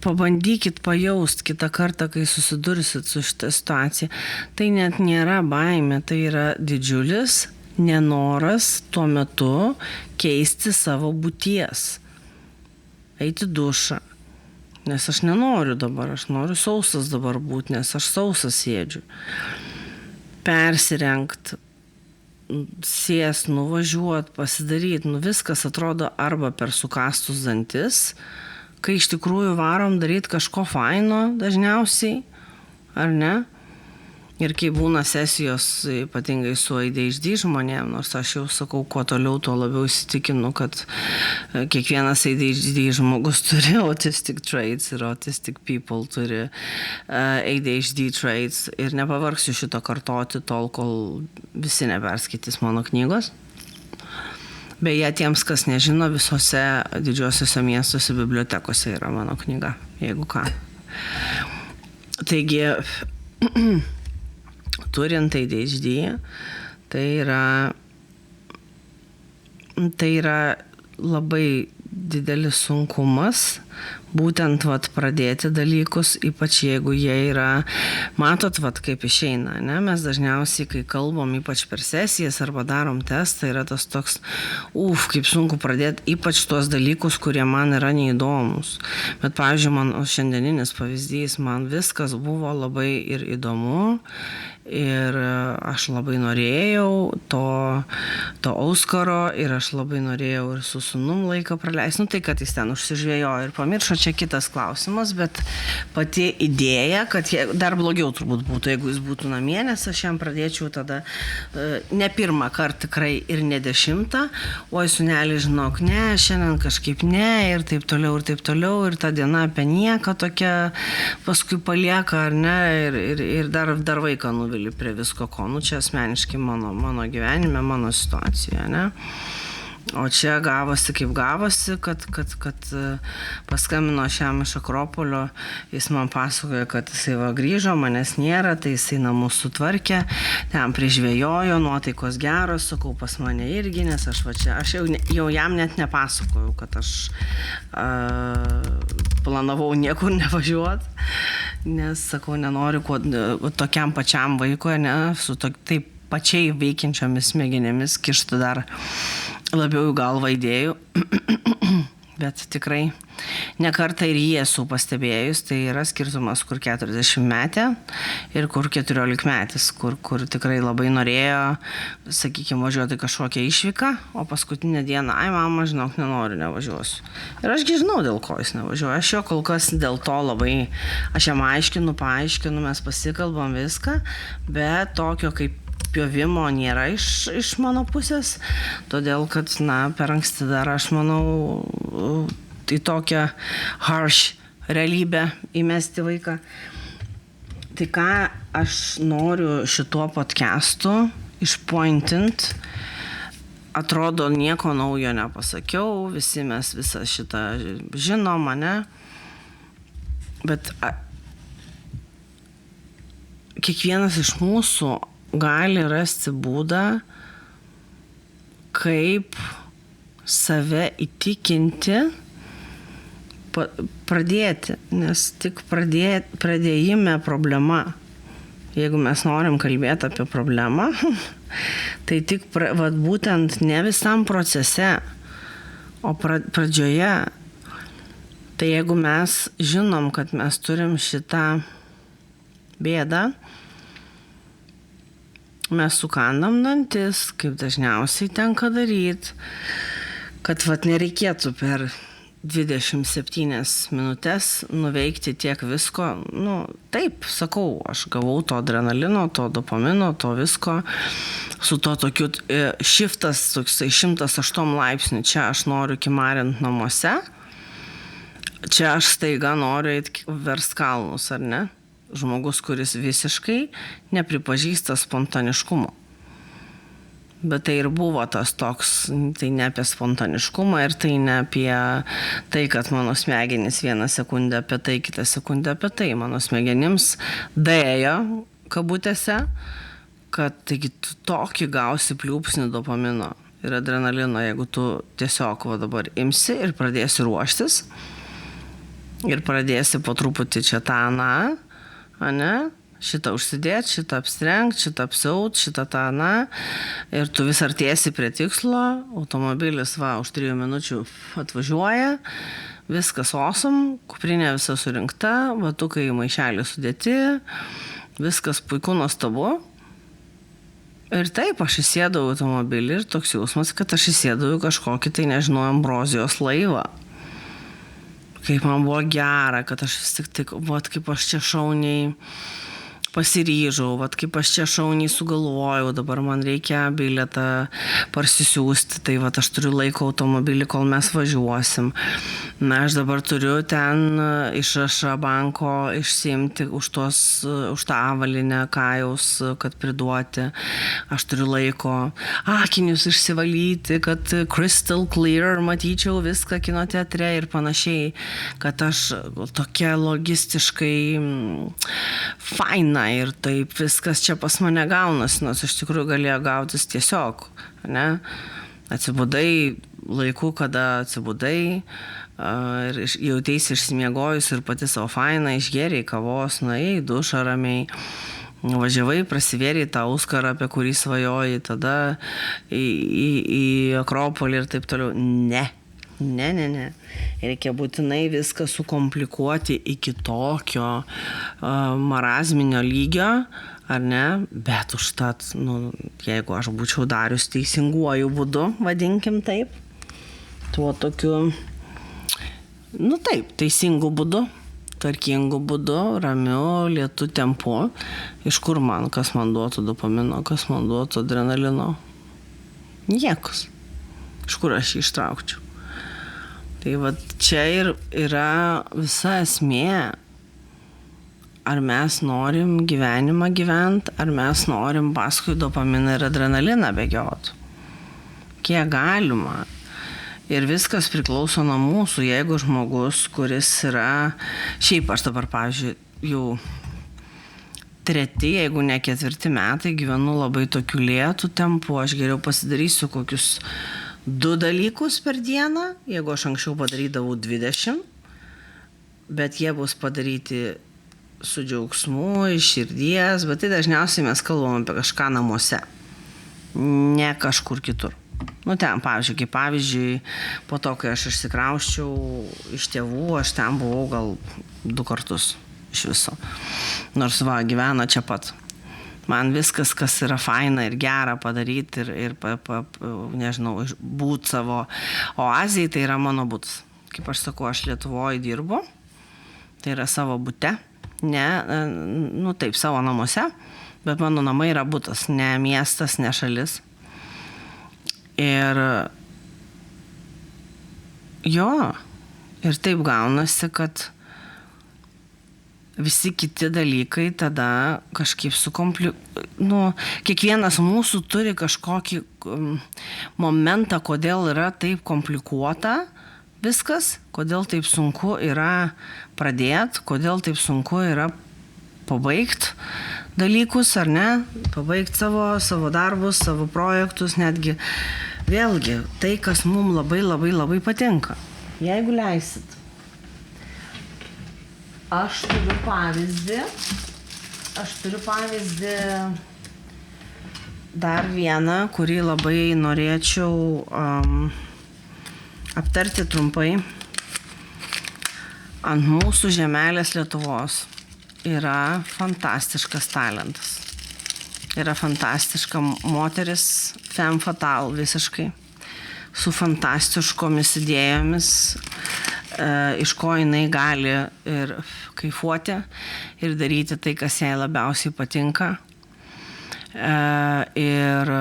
Pabandykit pajaust kitą kartą, kai susidursit su šitą situaciją. Tai net nėra baimė, tai yra didžiulis nenoras tuo metu keisti savo būties. Eiti dušą. Nes aš nenoriu dabar, aš noriu sausas dabar būti, nes aš sausas sėdžiu. Persirengt, sėst, nuvažiuot, pasidaryt, viskas atrodo arba per sukastus dantis, kai iš tikrųjų varom daryti kažko faino dažniausiai, ar ne? Ir kai būna sesijos, ypatingai su ADHD žmonėm, nors aš jau sakau, kuo toliau, tuo labiau įsitikinu, kad kiekvienas ADHD žmogus turi autistic traits ir autistic people turi ADHD traits ir nepavargsiu šito kartoti tol, kol visi neperskaitys mano knygos. Beje, tiems, kas nežino, visose didžiosiuose miestuose bibliotekose yra mano knyga, jeigu ką. Taigi, turint ADHD, tai yra tai yra labai didelis sunkumas būtent pradėti dalykus, ypač jeigu jie yra, matot, kaip išeina, ne? Mes dažniausiai, kai kalbam, ypač per sesijas arba darom testą, yra tas toks, kaip sunku pradėti, ypač tuos dalykus, kurie man yra neįdomus. Bet, pavyzdžiui, man šiandieninis pavyzdys, man viskas buvo labai ir įdomu. Ir aš labai norėjau to Auskaro ir aš labai norėjau ir su sūnum laiką praleisti. Tai, kad jis ten užsižvėjojo ir pamiršo, čia kitas klausimas, bet pati idėja, kad dar blogiau turbūt būtų, jeigu jis būtų namie, nes aš jam pradėčiau tada ne pirmą kartą tikrai ir ne 10, oi sūnelį, žinok, ne, šiandien kažkaip ne ir taip toliau ir ta diena apie nieką tokia paskui palieka, ar ne, ir dar vaiką nuvili prie visko, ko, čia asmeniškai mano gyvenime, mano situacijoje, ne? O čia gavosi kaip gavosi, kad paskambino šiam iš Akropolio, jis man pasakojo, kad jisai grįžo, manęs nėra, tai jisai namus sutvarkė, ten prižvėjojo, nuotaikos geros, sakau, pas mane irgi, nes aš jau jam net nepasakojau, kad aš planavau niekur nevažiuoti, nes, sakau, nenoriu tokiam pačiam vaikui, ne, su taip pačiai veikiančiomis smegenėmis kišti dar labiau į galvą idėjų, bet tikrai ne kartą ir jie esu pastebėjus, tai yra skirtumas, kur 40 metė ir kur 14 metis, kur tikrai labai norėjo, sakykime, važiuoti kažkokią išvyką, o paskutinę dieną, mama, žinok, nenoriu, nevažiuosiu. Ir ašgi žinau, dėl ko jis nevažiuoja. Aš jo kol kas dėl to labai, aš jam paaiškinu, mes pasikalbam viską, bet tokio kaip pjovimo nėra iš mano pusės, todėl kad, per anksti dar, aš manau, į tokią harsh realybę įmesti vaiką. Tai ką aš noriu šituo podcastu išpointint, atrodo, nieko naujo nepasakiau, visi mes visą šitą žinom, ne? Bet kiekvienas iš mūsų gali rasti būdą, kaip save įtikinti, pradėti, nes tik pradėjime problema. Jeigu mes norim kalbėti apie problemą, tai tik būtent ne visam procese, o pradžioje. Tai jeigu mes žinom, kad mes turim šitą bėdą, mes sukandam dantis, kaip dažniausiai tenka daryti, kad nereikėtų per 27 minutės nuveikti tiek visko. Taip, sakau, aš gavau to adrenalino, to dopamino, to visko, su to tokiu šiftas, toksai 108 laipsnių, čia aš noriu kimarint namuose, čia aš staiga noriu eiti vers kalnus, ar ne? Žmogus, kuris visiškai nepripažįsta spontaniškumo. Bet tai ir buvo tas toks, tai ne apie spontaniškumą ir tai ne apie tai, kad mano smegenys vieną sekundę apie tai, kitą sekundę apie tai. Mano smegenims dėjo, kabutėse, kad taigi tu tokį gausi pliūpsnį dopamino ir adrenalino, jeigu tu tiesiog dabar imsi ir pradėsi ruoštis ir pradėsi po truputį čia tą, ane, šitą užsidėti, šitą apsirengti, šitą apsiaut, šitą tą, ir tu vis artėsi prie tikslo, automobilis už 3 minučių atvažiuoja, viskas awesome, kuprinė visa surinkta, batukai į maišelį sudėti, viskas puiku, nuostabu. Ir taip, aš įsėdau į automobilį ir toks jausmas, kad aš įsėdau į kažkokį, tai nežinau, ambrozijos laivą. Kaip man buvo gera, kad aš vis tik, kaip aš čia šauniai pasiryžau, kaip aš čia šauniai sugalvojau, dabar man reikia bilietą parsisiųsti, tai aš turiu laiko automobilį, kol mes važiuosim. Aš dabar turiu ten iš banko išsiimti už tą avalinę kajaus, kad priduoti. Aš turiu laiko akinius išsivalyti, kad crystal clear matyčiau viską kino teatre ir panašiai, kad aš tokia logistiškai faina ir taip viskas čia pas mane gaunasi, nors iš tikrųjų galėjo gautis tiesiog, ne? Atsibudai laiku, kada atsibudai ir jauteisi išsimiegojus ir pati savo fainą, išgėrei kavos, nuėjai į dušą ramiai, važiavai, prasivėrei tą Auskarą, apie kurį svajojai, tada į Akropolį ir taip toliau. Ne. Reikia būtinai viską sukomplikuoti iki tokio marazminio lygio, ar ne? Bet užtat, jeigu aš būčiau darius teisinguoju būdu, vadinkim taip, tuo tokiu, taip, teisingu būdu, tvarkingu būdu, ramiu, lėtu tempu, iš kur man, kas man duotų dopamino, kas man duotų adrenalino? Niekas. Iš kur aš jį ištraukčiau? Tai va čia ir yra visa esmė, ar mes norim gyvenimą gyventi, ar mes norim paskui dopaminą ir adrenaliną bėgioti. Kiek galima. Ir viskas priklauso nuo mūsų, jeigu žmogus, kuris yra, šiaip aš dabar, pavyzdžiui, jau 3, jeigu ne 4 metai gyvenu labai tokiu lėtu tempu, aš geriau pasidarysiu kokius 2 dalykus per dieną, jeigu aš anksčiau padarydavau 20, bet jie bus padaryti su džiaugsmu, iš širdies, bet tai dažniausiai mes kalbam apie kažką namuose, ne kažkur kitur. Ten, pavyzdžiui, po to, kai aš išsikrausčiau iš tėvų, aš ten buvau gal 2 kartus iš viso. Nors gyveno čia pat. Man viskas, kas yra faina ir gera padaryti ir nežinau, būt savo oazijai, tai yra mano butas. Kaip aš sakau, aš Lietuvoje dirbu, tai yra savo bute, taip, savo namuose, bet mano namai yra butas, ne miestas, ne šalis. Ir ir taip gaunasi, kad visi kiti dalykai tada kažkaip kiekvienas mūsų turi kažkokį momentą, kodėl yra taip komplikuota viskas, kodėl taip sunku yra pradėti, kodėl taip sunku yra pabaigti dalykus, ar ne, pabaigti savo darbus, savo projektus, netgi vėlgi tai, kas mums labai patinka. Jeigu leisit. Aš turiu pavyzdį dar vieną, kurį labai norėčiau aptarti trumpai. Ant mūsų žemelės Lietuvos yra fantastiškas talentas. Yra fantastiška moteris, femme fatale visiškai, su fantastiškomis idėjomis, iš ko jinai gali ir kaifuoti ir daryti tai, kas jai labiausiai patinka, ir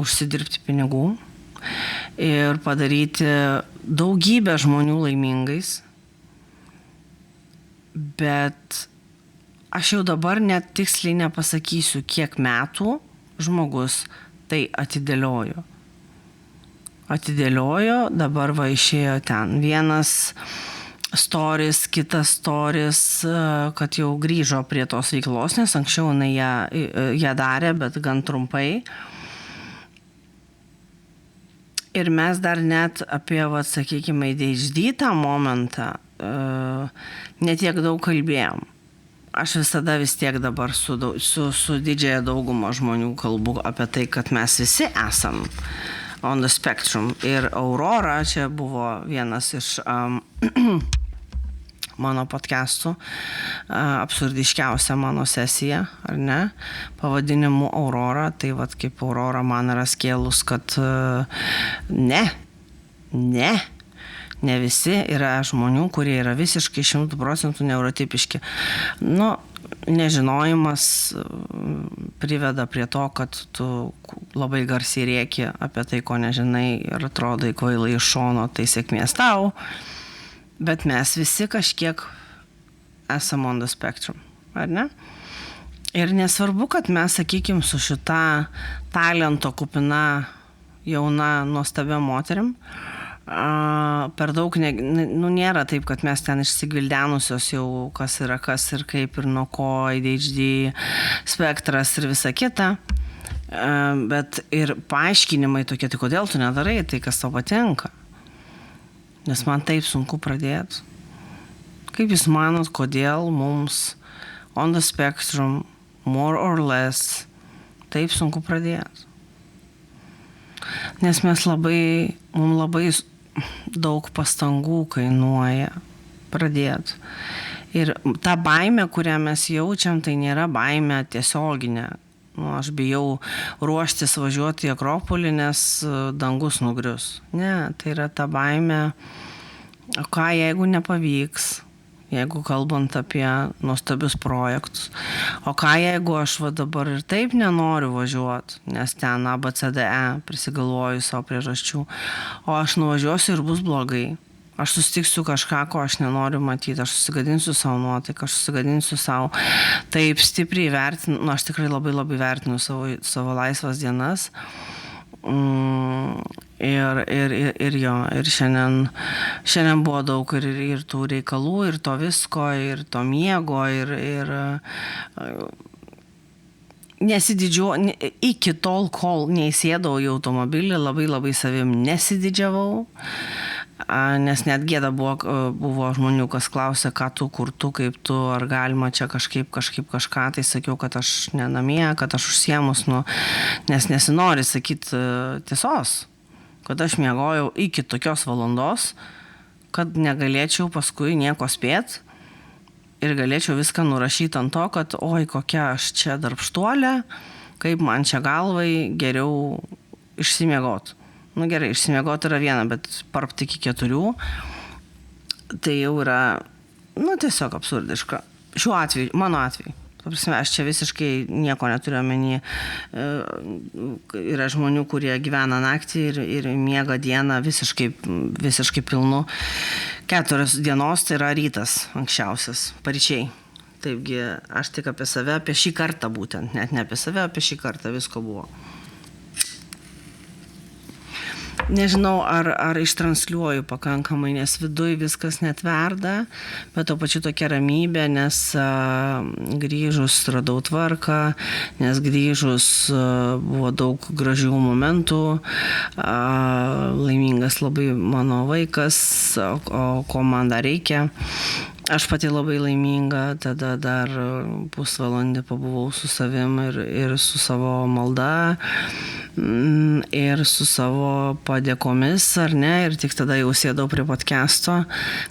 užsidirbti pinigų ir padaryti daugybę žmonių laimingais. Bet aš jau dabar net tiksliai nepasakysiu, kiek metų žmogus tai atidėliojo. Dabar išėjo ten vienas stories, kitas stories, kad jau grįžo prie tos veiklos, nes anksčiau jinai ją darė, bet gan trumpai. Ir mes dar net apie, sakykime, ADHD tą momentą netiek daug kalbėjom. Aš visada vis tiek dabar su didžiąja dauguma žmonių kalbu apie tai, kad mes visi esam on the spectrum. Ir Aurora, čia buvo vienas iš mano podcastų, absurdiškiausia mano sesija, ar ne, pavadinimu Aurora. Tai kaip Aurora man yra skėlus, kad ne visi yra žmonių, kurie yra visiškai 100% neurotipiški. Nežinojimas priveda prie to, kad tu labai garsiai rėki apie tai, ko nežinai, ir atrodai kvailai iš šono, tai sėkmės tau. Bet mes visi kažkiek esam on the spectrum, ar ne? Ir nesvarbu, kad mes, sakykim, su šita talento kupina jauna nuostabia moterim, per daug nėra taip, kad mes ten išsigvildenusios jau kas yra kas ir kaip ir nuo ko, ADHD spektras ir visa kita. Bet ir paaiškinimai tokie, tai kodėl tu nedarai tai, kas tau patinka. Nes man taip sunku pradėti. Kaip jūs manot, kodėl mums on the spectrum, more or less, taip sunku pradėti? Nes mums labai daug pastangų kainuoja pradėti. Ir ta baimė, kurią mes jaučiam, tai nėra baimė tiesioginė. Aš bijau ruoštis važiuoti į Akropolį, nes dangus nugrius. Ne, tai yra ta baimė, o ką jeigu nepavyks, jeigu kalbant apie nuostabius projektus. O ką jeigu aš dabar ir taip nenoriu važiuoti, nes ten ABCDE prisigalvoju savo priežasčių, o aš nuvažiuosiu ir bus blogai. Aš susitiksiu kažką, ko aš nenoriu matyti, aš susigadinsiu savo nuotaiką, aš susigadinsiu savo taip stipriai vertinu, aš tikrai labai vertinu savo laisvas dienas. Ir šiandien buvo daug ir tų reikalų, ir to visko, ir to miego, ir nesididžiuoju, iki tol, kol neįsėdau į automobilį, labai savim nesididžiavau. Nes net gėda buvo žmonių, kas klausė, ką tu, kur tu, kaip tu, ar galima čia kažkaip kažką, tai sakiau, kad aš ne namie, kad aš užsiemus, nes nesinori sakyti tiesos, kad aš miegojau iki tokios valandos, kad negalėčiau paskui nieko spėti ir galėčiau viską nurašyti ant to, kad oi, kokia aš čia darbštuolė, kaip man čia galvai geriau išsimiegot. Gerai, išsimiegoti yra viena, bet parpti iki 4, tai jau yra, tiesiog absurdiška. Šiuo atveju, mano atveju. Aš čia visiškai nieko neturiu omeny. Yra žmonių, kurie gyvena naktį ir miega dieną visiškai pilnu. 4 dienos tai yra rytas anksčiausias, paryčiai. Taipgi aš tik apie save, apie šį kartą būtent, net ne apie save, apie šį kartą visko buvo. Nežinau, ar ištransliuoju pakankamai, nes viduj viskas net verda, bet to pačiu tokia ramybė, nes grįžus radau tvarką, nes grįžus buvo daug gražių momentų, laimingas labai mano vaikas, o ko man dar reikia. Aš pati labai laiminga, tada dar pusvalandį pabuvau su savim ir su savo malda, ir su savo padėkomis, ar ne, ir tik tada jau sėdau prie podcast'o,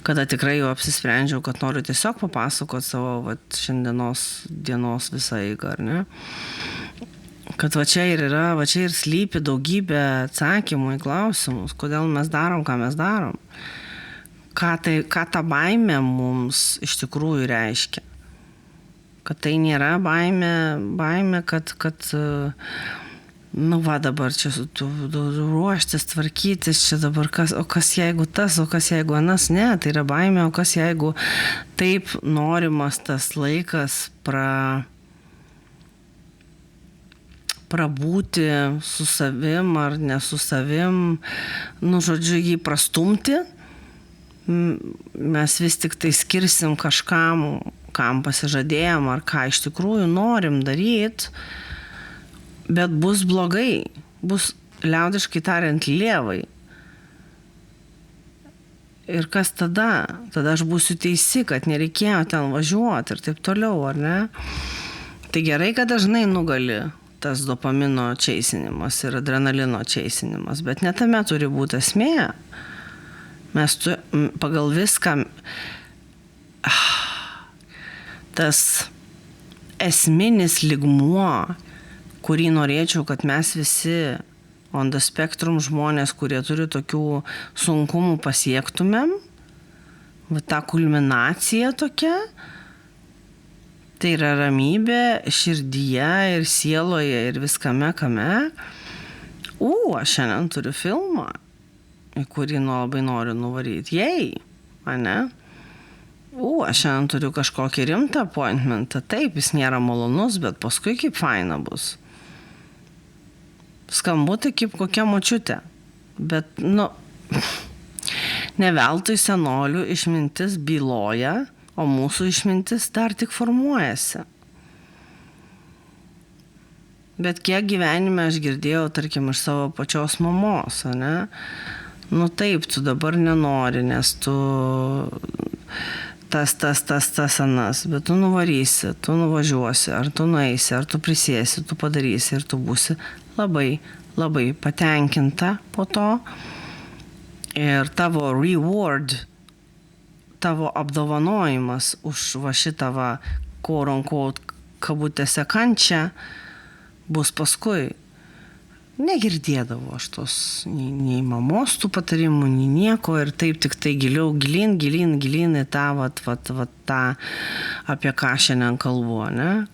kada tikrai jau apsisprendžiau, kad noriu tiesiog papasakoti savo šiandienos dienos visą eigą, ar ne. Kad va čia ir yra, va čia ir slypi daugybė atsakymų į klausimus, kodėl mes darom, ką mes darom. Ką ta baimė mums iš tikrųjų reiškia. Kad tai nėra baimė, kad dabar čia ruoštis, tvarkytis, čia dabar kas jeigu tas, o kas jeigu anas, ne, tai yra baimė, o kas jeigu taip norimas tas laikas prabūti su savim ar ne su savim, žodžiu, jį prastumti. Mes vis tik tai skirsim kažkam, kam pasižadėjom ar ką iš tikrųjų norim daryti, bet bus blogai, bus liaudiškai tariant lievai. Ir kas tada? Tada aš būsiu teisi, kad nereikėjo ten važiuoti ir taip toliau, ar ne? Tai gerai, kad dažnai nugali tas dopamino čeisinimas ir adrenalino čeisinimas, bet ne tame turi būti esmė. Mes pagal viską, tas esminis lygmuo, kurį norėčiau, kad mes visi on the spectrum žmonės, kurie turi tokių sunkumų pasiektumėm, ta kulminacija tokia, tai yra ramybė širdyje ir sieloje ir viskame kame. Aš šiandien turiu filmą, į kurį labai noriu nuvaryti. Ane? Aš šiandien turiu kažkokį rimtą appointmentą. Taip, jis nėra malonus, bet paskui kaip faina bus. Skambutė kaip kokia močiutė. Bet, ne veltui senolių išmintis byloja, o mūsų išmintis dar tik formuojasi. Bet kiek gyvenime aš girdėjau, tarkim, iš savo pačios mamos, ne? Nu taip, tu dabar nenori, nes tu tas anas, bet tu nuvarysi, tu nuvažiuosi, ar tu nueisi, ar tu prisėsi, tu padarysi ir tu būsi labai, labai patenkinta po to. Ir tavo reward, tavo apdovanojimas už va šitą va quote-unquote kabutėse kančią bus paskui. Negirdėdavo aš tos nei mamos tų patarimų, nei nieko ir taip tik tai gilin į tą, tą, apie ką šiandien kalbu, ne?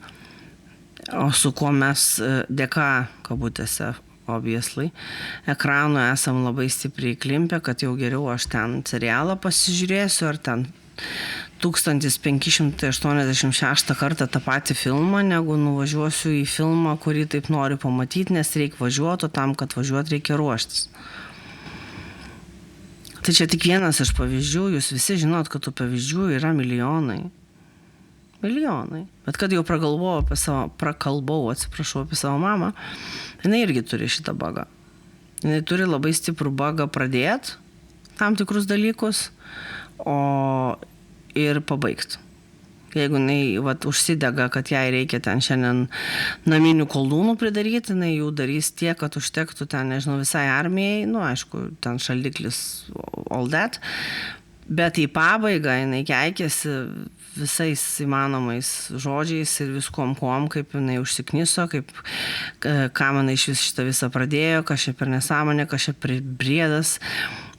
O su kuo mes dėka, kabutėse, obviously, ekranų esam labai stipriai klimpę, kad jau geriau aš ten serialą pasižiūrėsiu, ar ten 1586 kartą tą patį filmą, negu nuvažiuosiu į filmą, kurį taip noriu pamatyti, nes reikia važiuoti, o tam, kad važiuoti, reikia ruoštis. Tai čia tik vienas iš pavyzdžių, jūs visi žinot, kad tų pavyzdžių yra milijonai. Milijonai. Bet kad jau prakalbau apie savo mamą, jinai irgi turi šitą bugą. Jinai turi labai stiprų bugą pradėti tam tikrus dalykus, ir pabaigti. Jeigu jinai užsidega, kad jai reikia ten šiandien naminių koldūnų pridaryti, jinai jų darys tiek, kad užtektų ten, nežinau, visai armijai, nu, aišku, ten šaldiklis, all that, bet į pabaigą jinai keikėsi visais įmanomais žodžiais ir viskom, kaip jinai užsikniso, kam jinai iš vis šitą visą pradėjo, kas čia per nesąmonė, kas čia per briedas,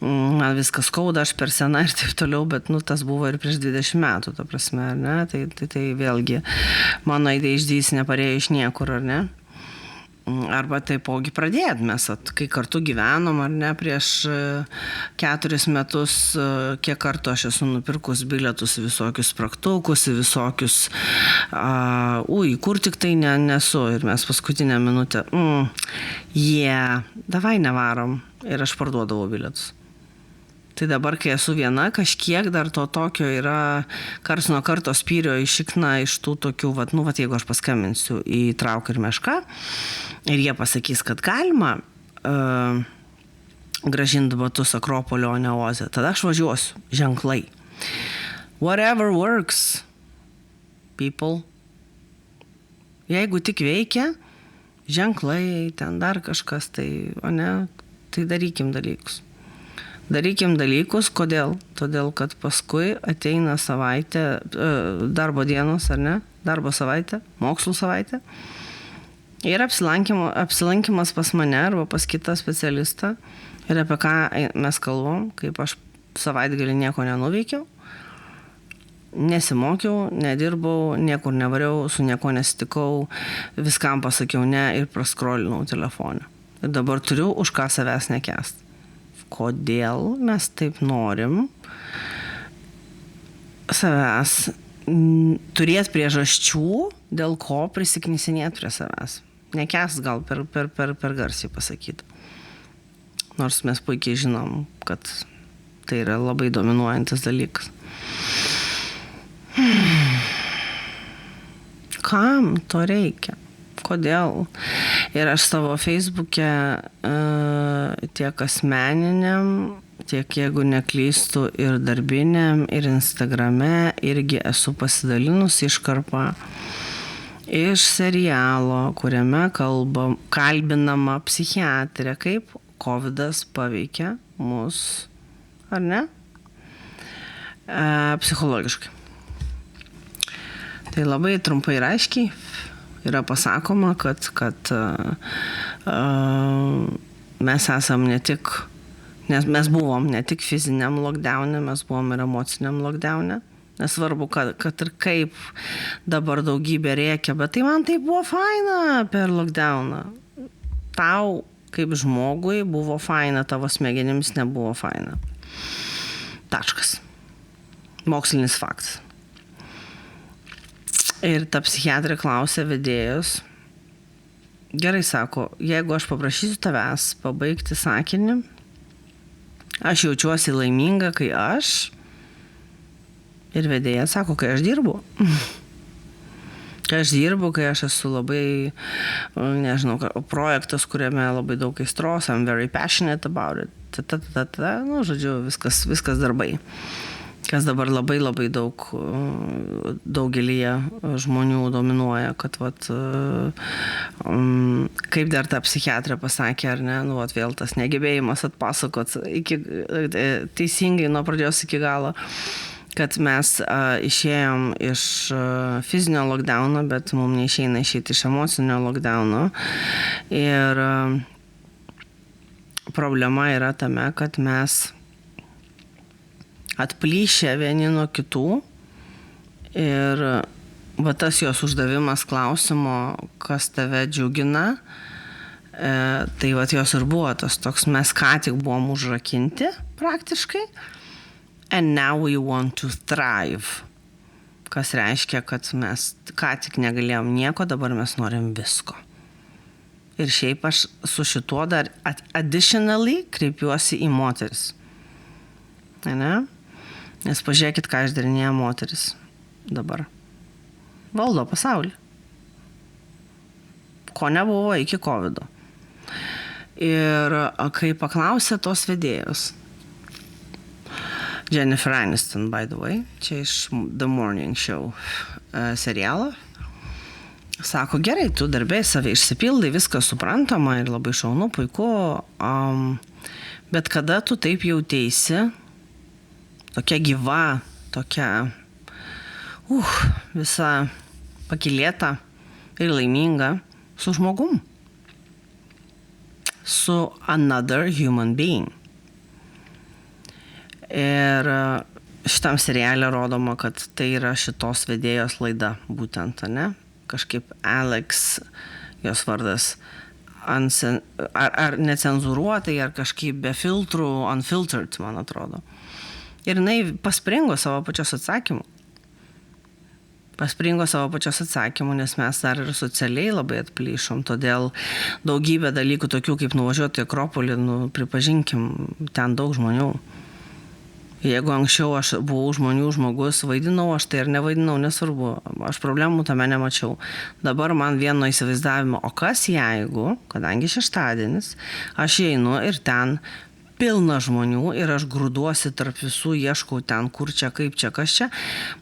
man viskas skauda, aš per sena ir taip toliau, bet tas buvo ir prieš 20 metų, ta prasme, ar ne? Tai vėlgi, mano ADHD neparėjo iš niekur, ar ne? Arba taipogi pradėt mes, kai kartu gyvenom, ar ne, prieš 4 metus, kiek kartų aš esu nupirkus bilietus į visokius spragtukus, į visokius, kur tik tai nesu, ir mes paskutinę minutę, davai nevarom, ir aš parduodavau bilietus. Tai dabar, kai esu viena, kažkiek dar to tokio yra karts nuo karto spyrio išikna iš tų tokių, jeigu aš paskambinsiu į Trauką ir Mešką ir jie pasakys, kad galima grąžinti batus Akropolio, o ne Oze, tada aš važiuosiu, ženklai. Whatever works, people. Jeigu tik veikia, ženklai, ten dar kažkas, tai darykim dalykus. Darykim dalykus, kodėl? Todėl, kad paskui ateina savaitė, darbo dienos, ar ne? Darbo savaitė, mokslų savaitė. Ir apsilankimas pas mane arba pas kitą specialistą. Ir apie ką mes kalbam, kaip aš savaitgalį nieko nenuveikiau, nesimokiau, nedirbau, niekur nevariau, su nieko nesitikau, viskam pasakiau ne ir praskrolinau telefoną. Ir dabar turiu už ką savęs nekęsti. Kodėl mes taip norim savęs turėti priežasčių, dėl ko prisiknisinėti prie savęs. Nekęst gal per garsiai pasakyti. Nors mes puikiai žinom, kad tai yra labai dominuojantis dalykas. Kam to reikia? Kodėl? Ir aš savo Facebook'e tiek asmeniniam, tiek jeigu neklystu ir darbiniam, ir Instagrame irgi esu pasidalinus iškarpą iš serialo, kuriame kalbinama psichiatrė, kaip COVID'as paveikia mus, ar ne? Psichologiškai. Tai labai trumpai ir aiškiai yra pasakoma, kad mes esam ne tik, nes mes buvom ne tik fiziniam lockdown'e, mes buvom ir emociniam lockdown'e. Nesvarbu, kad ir kaip dabar daugybė rėkia, bet tai man tai buvo faina per lockdown'ą. Tau, kaip žmogui, buvo faina, tavo smegenims nebuvo faina. Taškas. Mokslinis faktas. Ir ta psichiatrė klausė vedėjus. Gerai, sako, jeigu aš paprašysiu tavęs pabaigti sakinį, aš jaučiuosi laiminga, kai aš... Ir vedėjas sako, kai aš dirbu. Kai aš dirbu, kai aš esu labai, nežinau, projektas, kuriame labai daug aistros, I'm very passionate about it, žodžiu, viskas darbai. Kas dabar labai daug daugelyje žmonių dominuoja, kad kaip dar ta psichiatrė pasakė, ar ne, vėl tas negebėjimas atpasakot teisingai nuo pradžios iki galo, kad mes išėjom iš fizinio lockdowno, bet mums neišeina išeiti iš emocinio lockdowno. Ir problema yra tame, kad mes atplyšę vieni nuo kitų ir tas jos uždavimas klausimo, kas tave džiugina, tai jos ir buvo tas toks, mes ką tik buvom užrakinti praktiškai. And now we want to thrive. Kas reiškia, kad mes ką tik negalėjom nieko, dabar mes norim visko. Ir šiaip aš su šituo dar additionally kreipiuosi į moteris. Ne? Nes pažiūrėkit, ką išdarinėja moteris dabar. Valdo pasaulį. Ko nebuvo iki Covido. Ir kai paklausė tos vedėjos, Jennifer Aniston, by the way, čia iš The Morning Show serialo. Sako, gerai, tu darbė save išsipildai, viskas suprantama ir labai šaunu, puiku, bet kada tu taip jauteisi, tokia gyva, tokia visa pakylėta ir laiminga su žmogum, su another human being. Ir šitam seriale rodoma, kad tai yra šitos vedėjos laida būtent, ne? Kažkaip Alex, jos vardas, ar necenzuruotai, ar kažkaip be filtrų, unfiltered, man atrodo. Ir jinai paspringo savo pačios atsakymu. Nes mes dar ir socialiai labai atplyšom, todėl daugybė dalykų tokių kaip nuvažiuoti į Akropolį, pripažinkim, ten daug žmonių. Jeigu anksčiau aš buvau žmonių žmogus, vaidinau aš tai ar nevaidinau, nesvarbu, aš problemų tame nemačiau. Dabar man vieno įsivaizdavimo, o kas jeigu, kadangi šeštadienis, aš einu ir ten pilna žmonių ir aš grūduosi tarp visų, ieškau ten, kur čia, kaip čia, kas čia,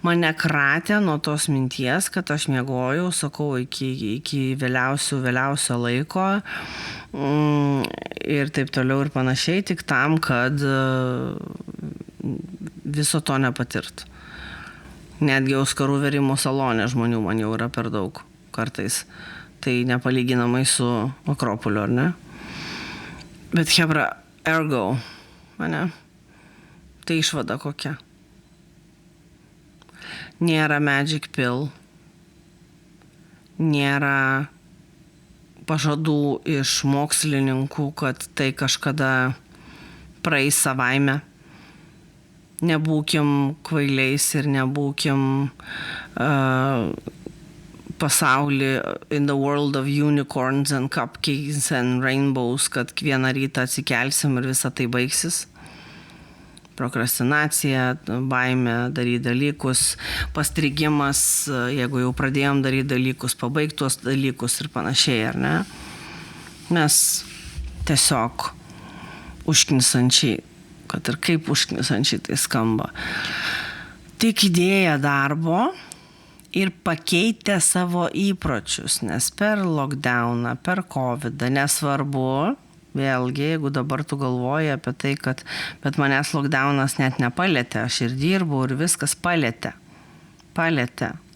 mane kratė nuo tos minties, kad aš miegojau, sakau, iki vėliausio laiko ir taip toliau ir panašiai, tik tam, kad viso to nepatirt. Netgi Auskarų verimo salone žmonių man jau yra per daug kartais. Tai nepalyginamai su Akropoliu, ar ne? Bet hebra, ergo, ane? Tai išvada kokia. Nėra magic pill, nėra pažadų iš mokslininkų, kad tai kažkada praeis savaime. Nebūkim kvailiais ir nebūkim pasaulį in the world of unicorns and cupcakes and rainbows, kad vieną rytą atsikelsim ir visa tai baigsis. Prokrastinacija, baimė daryti dalykus, pastrigimas, jeigu jau pradėjom daryti dalykus, pabaigti tuos dalykus ir panašiai, ar ne? Mes tiesiog užknisančiai, kad ir kaip užknisančiai tai skamba, tik įdėję darbo ir pakeitę savo įpročius, nes per lockdowną, per Covidą, nesvarbu, vėlgi, jeigu dabar tu galvoji apie tai, kad bet manęs lockdownas net nepalietė, aš ir dirbau ir viskas palietė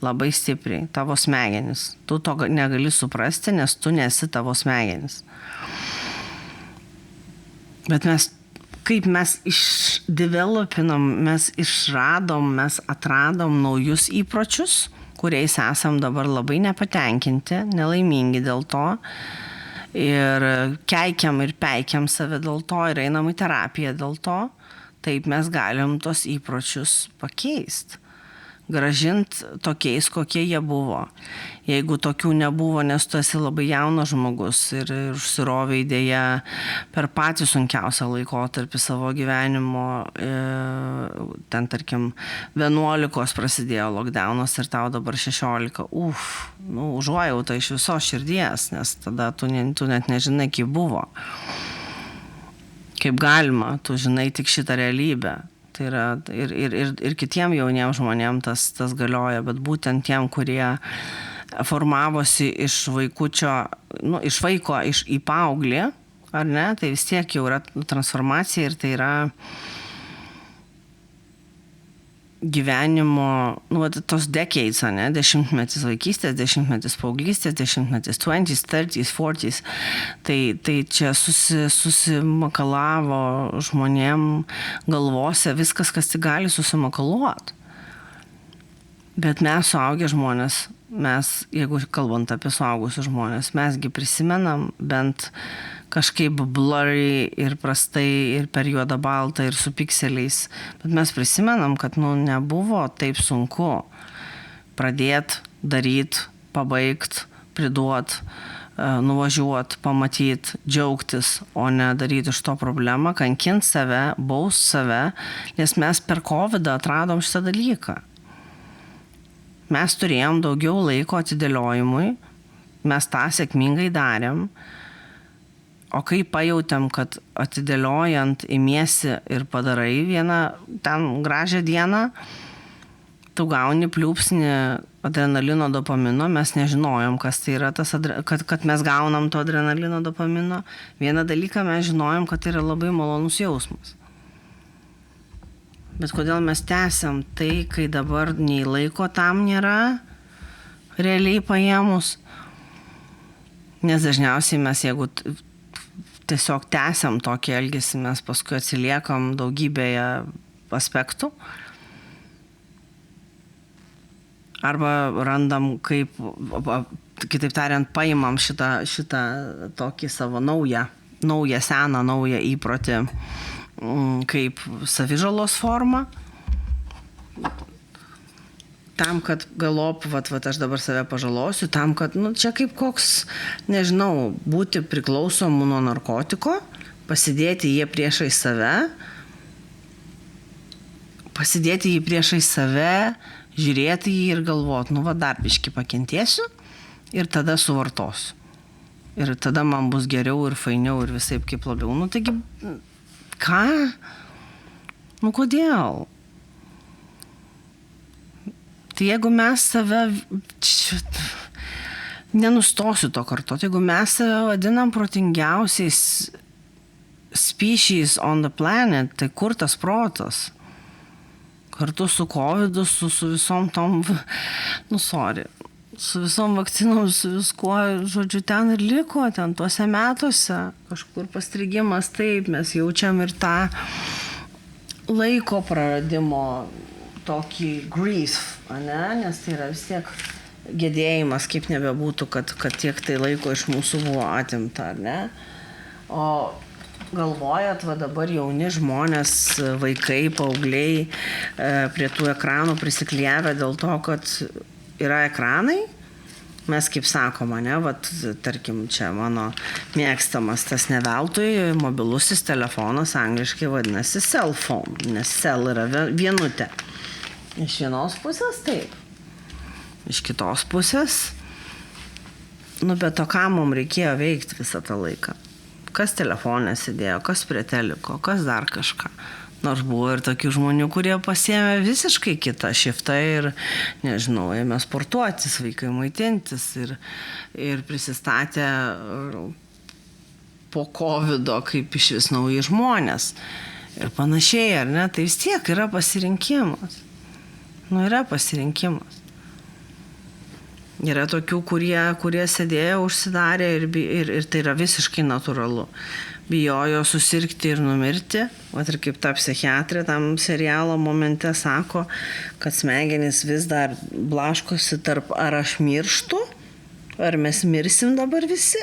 labai stipriai tavo smegenis. Tu to negali suprasti, nes tu nesi tavo smegenis. Bet kaip mes išdevelopinom, mes išradom, mes atradom naujus įpročius, kuriais esam dabar labai nepatenkinti, nelaimingi dėl to. Ir keikiam ir peikiam save dėl to ir einam į terapiją dėl to, taip mes galim tos įpročius pakeisti. gražint tokiais, kokie jie buvo. Jeigu tokių nebuvo, nes tu esi labai jaunas žmogus ir užsirovė idėja per patį sunkiausią laikotarpį savo gyvenimo, ten tarkim 11 prasidėjo lockdownas ir tau dabar 16, užuojauta iš visos širdies, nes tada tu net nežinai, kaip buvo. Kaip galima, tu žinai tik šitą realybę. Tai yra ir kitiem jauniem žmonėm tas galioja, bet būtent tiem, kurie formavosi iš vaikučio, iš vaiko į paauglį, ar ne, tai vis tiek jau yra transformacija ir tai yra gyvenimo, tos decades, ne, 10-metis vaikystės, 10-metis paauglystės, 10-metis 20s, 30s, 40s, tai čia susimakalavo žmonėm galvose viskas, kas tik gali susimakaluot. Bet mes suaugę žmonės, jeigu kalbant apie suaugusius žmonės, mesgi prisimenam bent kažkaip blurry ir prastai ir per juodą baltą ir su pikseliais, bet mes prisimenam, kad nebuvo taip sunku pradėt, daryt, pabaigt, priduot, nuvažiuot, pamatyt, džiaugtis, o ne daryti iš to problemą, kankint save, baust save, nes mes per COVID atradom šitą dalyką. Mes turėjom daugiau laiko atidėliojimui, mes tą sėkmingai darėm, o kai pajautėm, kad atidėliojant imiesi ir padarai vieną ten gražią dieną, tu gauni pliūpsnį adrenalino dopamino, mes nežinojom, kas tai yra tas, kad mes gaunam to adrenalino dopamino. Vieną dalyką mes žinojom, kad tai yra labai malonus jausmas. Bet kodėl mes tęsiam tai, kai dabar nei laiko tam nėra, realiai paėmus? Nes dažniausiai mes, jeigu tiesiog tęsiam tokį elgesį, mes paskui atsiliekam daugybėje aspektų. Arba randam kaip, kitaip tariant, paimam šitą tokį savo naują įprotį kaip savižalos formą. Tam, kad galop, aš dabar save pažalosiu, tam, kad, čia kaip koks, nežinau, būti priklausomu nuo narkotiko, pasidėti jį priešai save, žiūrėti jį ir galvot, dar biškį pakentėsiu ir tada suvartosiu. Ir tada man bus geriau ir fainiau ir visaip kaip labiau. Taigi, ką? Kodėl? Tai jeigu mes save, nenustosiu to kartoti, jeigu mes save vadinam protingiausiais species on the planet, tai kur tas protas? Kartu su COVID, su visom tom, su visom vakcinom, su viskuo, žodžiu, ten ir liko, ten tuose metuose, kažkur pastrigimas, taip, mes jaučiam ir tą laiko praradimo tokį grief, nes tai yra vis tiek gedėjimas, kaip nebebūtų, kad tiek tai laiko iš mūsų buvo atimta, ar ne? O galvojat, dabar jauni žmonės, vaikai, paaugliai prie tų ekranų prisiklijavę dėl to, kad yra ekranai. Mes kaip sakom, tarkim, čia mano mėgstamas tas ne veltui, mobilusis telefonas angliškai vadinasi cell phone, nes cell yra vienutė. Iš vienos pusės taip, iš kitos pusės, bet to ką mums reikėjo veikti visą tą laiką. Kas telefonė sėdėjo, kas prie teliko, kas dar kažką. Nors buvo ir tokių žmonių, kurie pasiėmė visiškai kitą šiftą ir, nežinau, ėmė sportuotis, vaikai maitintis ir prisistatė po COVID'o kaip iš vis nauji žmonės ir panašiai, ar ne? Tai vis tiek yra pasirinkimas. Yra pasirinkimas. Yra tokių, kurie sėdėjo, užsidarė ir tai yra visiškai natūralu. Bijojo susirgti ir numirti. Ir kaip ta psichiatrė tam serialo momente sako, kad smegenys vis dar blaškosi tarp ar aš mirštu, ar mes mirsim dabar visi.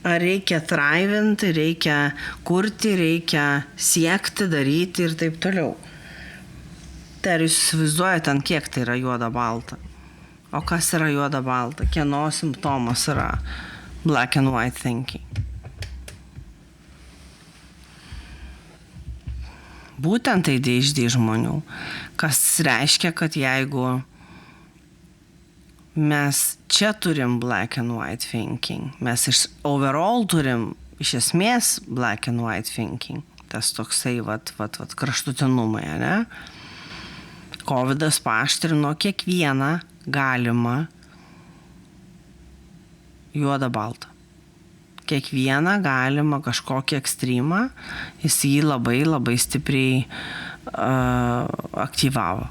Ar reikia thrivinti, reikia kurti, reikia siekti, daryti ir taip toliau. Tai ar jūs įsivaizduojate, ant kiek tai yra juoda balta? O kas yra juoda balta? Kieno simptomas yra black and white thinking? Būtent ADHD žmonių. Kas reiškia, kad jeigu mes čia turim black and white thinking, mes overall turim iš esmės black and white thinking, tas toksai kraštutinumai, ne? Covidas paaštrino kiekvieną galimą juodą baltą. Kiekvieną galimą kažkokį ekstremą, jis jį labai labai stipriai aktyvavo.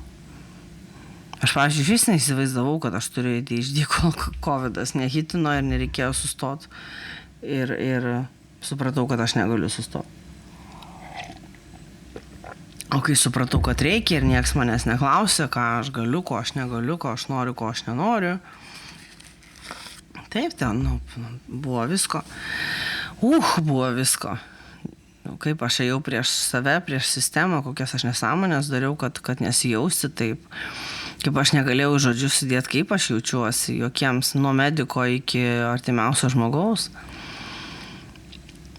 Aš, pavyzdžiui, vis neįsivaizdavau, kad aš turiu ADHD, kol Covidas nehitino ir nereikėjo sustoti. Ir supratau, kad aš negaliu sustoti. O kai supratau, kad reikia ir nieks manęs neklausė, ką aš galiu, ko aš negaliu, ko aš noriu, ko aš nenoriu. Taip, ten buvo visko. Buvo visko. Kaip aš ėjau prieš save, prieš sistemą, kokias aš nesąmonės dariau, kad nesijausti taip. Kaip aš negalėjau žodžiu sudėti, kaip aš jaučiuosi, jokiems nuo mediko iki artimiausio žmogaus.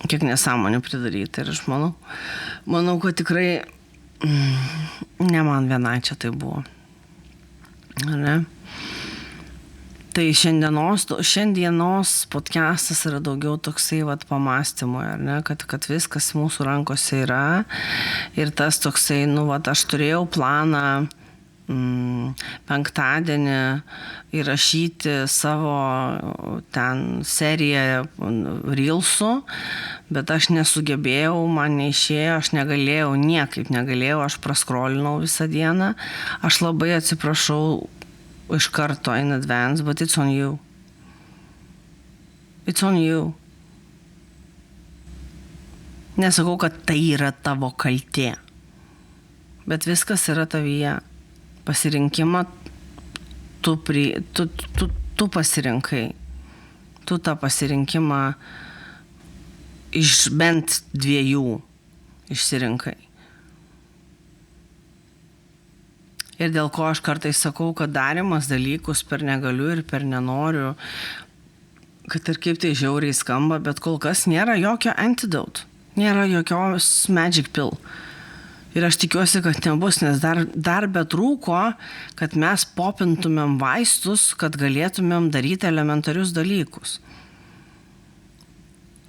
Kiek nesąmonių pridaryti. Ir aš manau, kad tikrai ne man vienai čia tai buvo. Ar ne? Tai šiandienos podcastas yra daugiau toksai pamąstymo, ar ne? Kad viskas mūsų rankose yra. Ir tas toksai, aš turėjau planą penktadienį įrašyti savo ten seriją reelsų, bet aš nesugebėjau, man neišėjo, aš niekaip negalėjau, aš praskrolinau visą dieną. Aš labai atsiprašau iš karto in advance, but it's on you. It's on you. Nesakau, kad tai yra tavo kaltė, bet viskas yra tavyje. Pasirinkimą tu pasirinkai. Tu tą pasirinkimą iš bent 2 išsirinkai. Ir dėl ko aš kartais sakau, kad darimas dalykus per negaliu ir per nenoriu, kad ir kaip tai žiauriai skamba, bet kol kas nėra jokio antidote, nėra jokios magic pill. Ir aš tikiuosi, kad nebus, nes dar betrūko, kad mes popintumėm vaistus, kad galėtumėm daryti elementarius dalykus.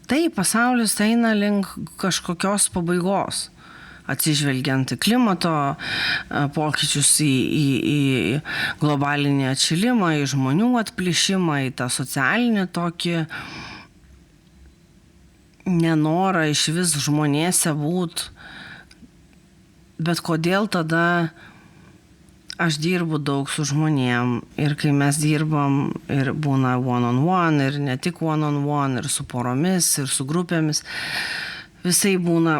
Tai pasaulis eina link kažkokios pabaigos, atsižvelgiant į klimato pokyčius, į globalinį atšilimą, į žmonių atplišimą, į tą socialinį tokį nenorą iš vis žmonėse būt. Bet kodėl tada aš dirbu daug su žmonėm ir kai mes dirbam ir būna one-on-one ir ne tik one-on-one ir su poromis ir su grupėmis, visai būna,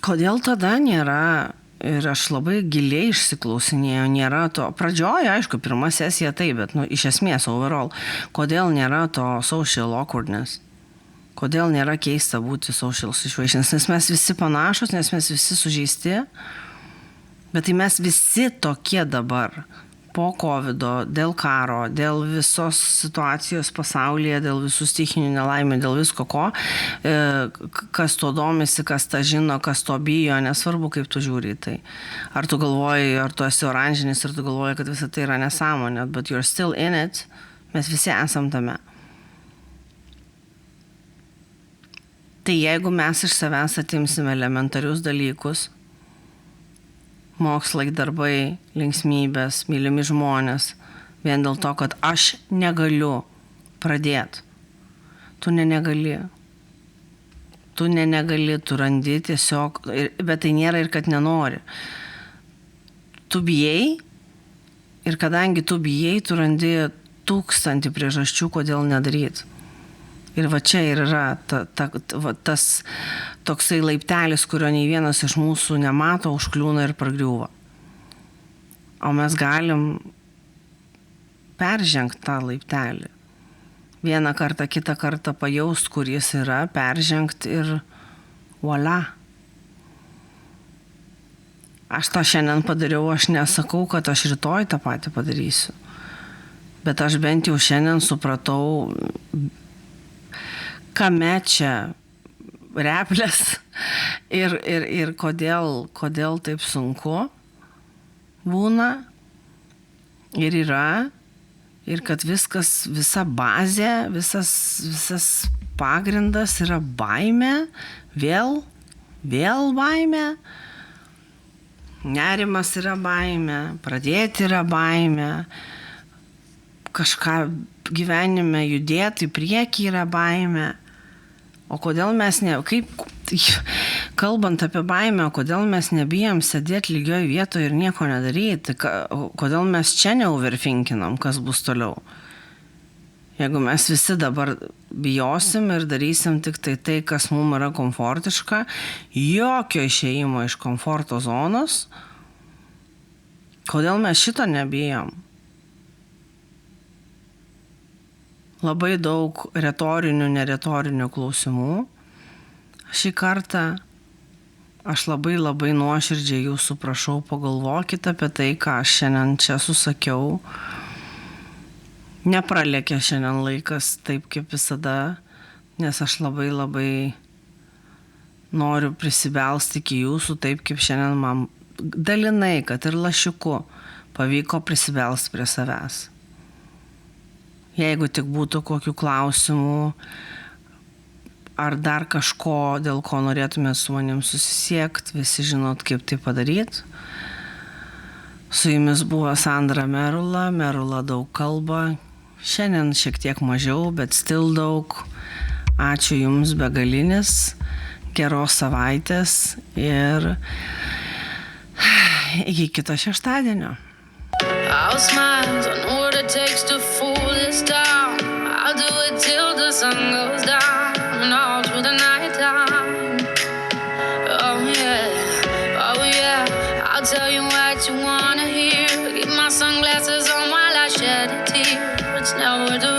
kodėl tada nėra, ir aš labai giliai išsiklausinėjau, nėra to, pradžioje, aišku, pirma sesija taip, bet iš esmės overall, kodėl nėra to social awkwardness? Kodėl nėra keista būti social situations, nes mes visi panašus, nes mes visi sužeisti, bet tai mes visi tokie dabar, po Covido, dėl karo, dėl visos situacijos pasaulyje, dėl visų stichinių nelaimių, dėl visko ko, kas to domisi, kas tą žino, kas to bijo, nesvarbu, kaip tu žiūri į tai. Ar tu galvoji, ar tu esi oranžinis, ar tu galvoji, kad visa tai yra nesąmonė, but you're still in it, mes visi esam tame. Tai jeigu mes iš savęs atimsime elementarius dalykus, mokslai, darbai, linksmybės, mylimi žmonės, vien dėl to, kad aš negaliu pradėti. Tu negali. Tu randi tiesiog, bet tai nėra ir kad nenori. Tu bijai ir kadangi tu bijai, tu randi 1000 priežasčių, kodėl nedaryti. Ir va čia ir yra tas toksai laiptelis, kurio nei vienas iš mūsų nemato, užkliūna ir pragriūva. O mes galim peržengti tą laiptelį. Vieną kartą, kitą kartą pajaust, kur jis yra, peržengti ir voila. Aš tą šiandien padariau, aš nesakau, kad aš rytoj tą patį padarysiu. Bet aš bent jau šiandien supratau, kame čia replės ir kodėl taip sunku būna ir yra. Ir kad visa bazė, visas pagrindas yra baimė, vėl baimė, nerimas yra baimė, pradėti yra baimė, kažką gyvenime judėti į priekį yra baimė. O kodėl mes kalbant apie baimę, kodėl mes nebijom sėdėti lygioj vietoje ir nieko nedaryti, kodėl mes čia neoverfinkinam, kas bus toliau. Jeigu mes visi dabar bijosim ir darysim tik tai, kas mums yra komfortiška, jokio išėjimo iš komforto zonos, kodėl mes šito nebijom? Labai daug retorinių, neretorinių klausimų. Šį kartą aš labai nuoširdžiai jūsų prašau, pagalvokite apie tai, ką aš šiandien čia susakiau. Nepralėkė šiandien laikas taip kaip visada, nes aš labai noriu prisibelsti iki jūsų taip, kaip šiandien man dalinai, kad ir lašiuku pavyko prisibelsti prie savęs. Jeigu tik būtų kokių klausimų ar dar kažko, dėl ko norėtumėt su manim susisiekti, visi žinot, kaip tai padaryti. Su jumis buvo Sandra Merula daug kalba, šiandien šiek tiek mažiau, bet still daug. Ačiū jums begalinis, geros savaitės ir iki kito šeštadienio. I'll smile, I know what it takes to fool this town. I'll do it till the sun goes down and all through the night time. Oh yeah, I'll tell you what you wanna hear. Keep my sunglasses on while I shed a tear. It's never too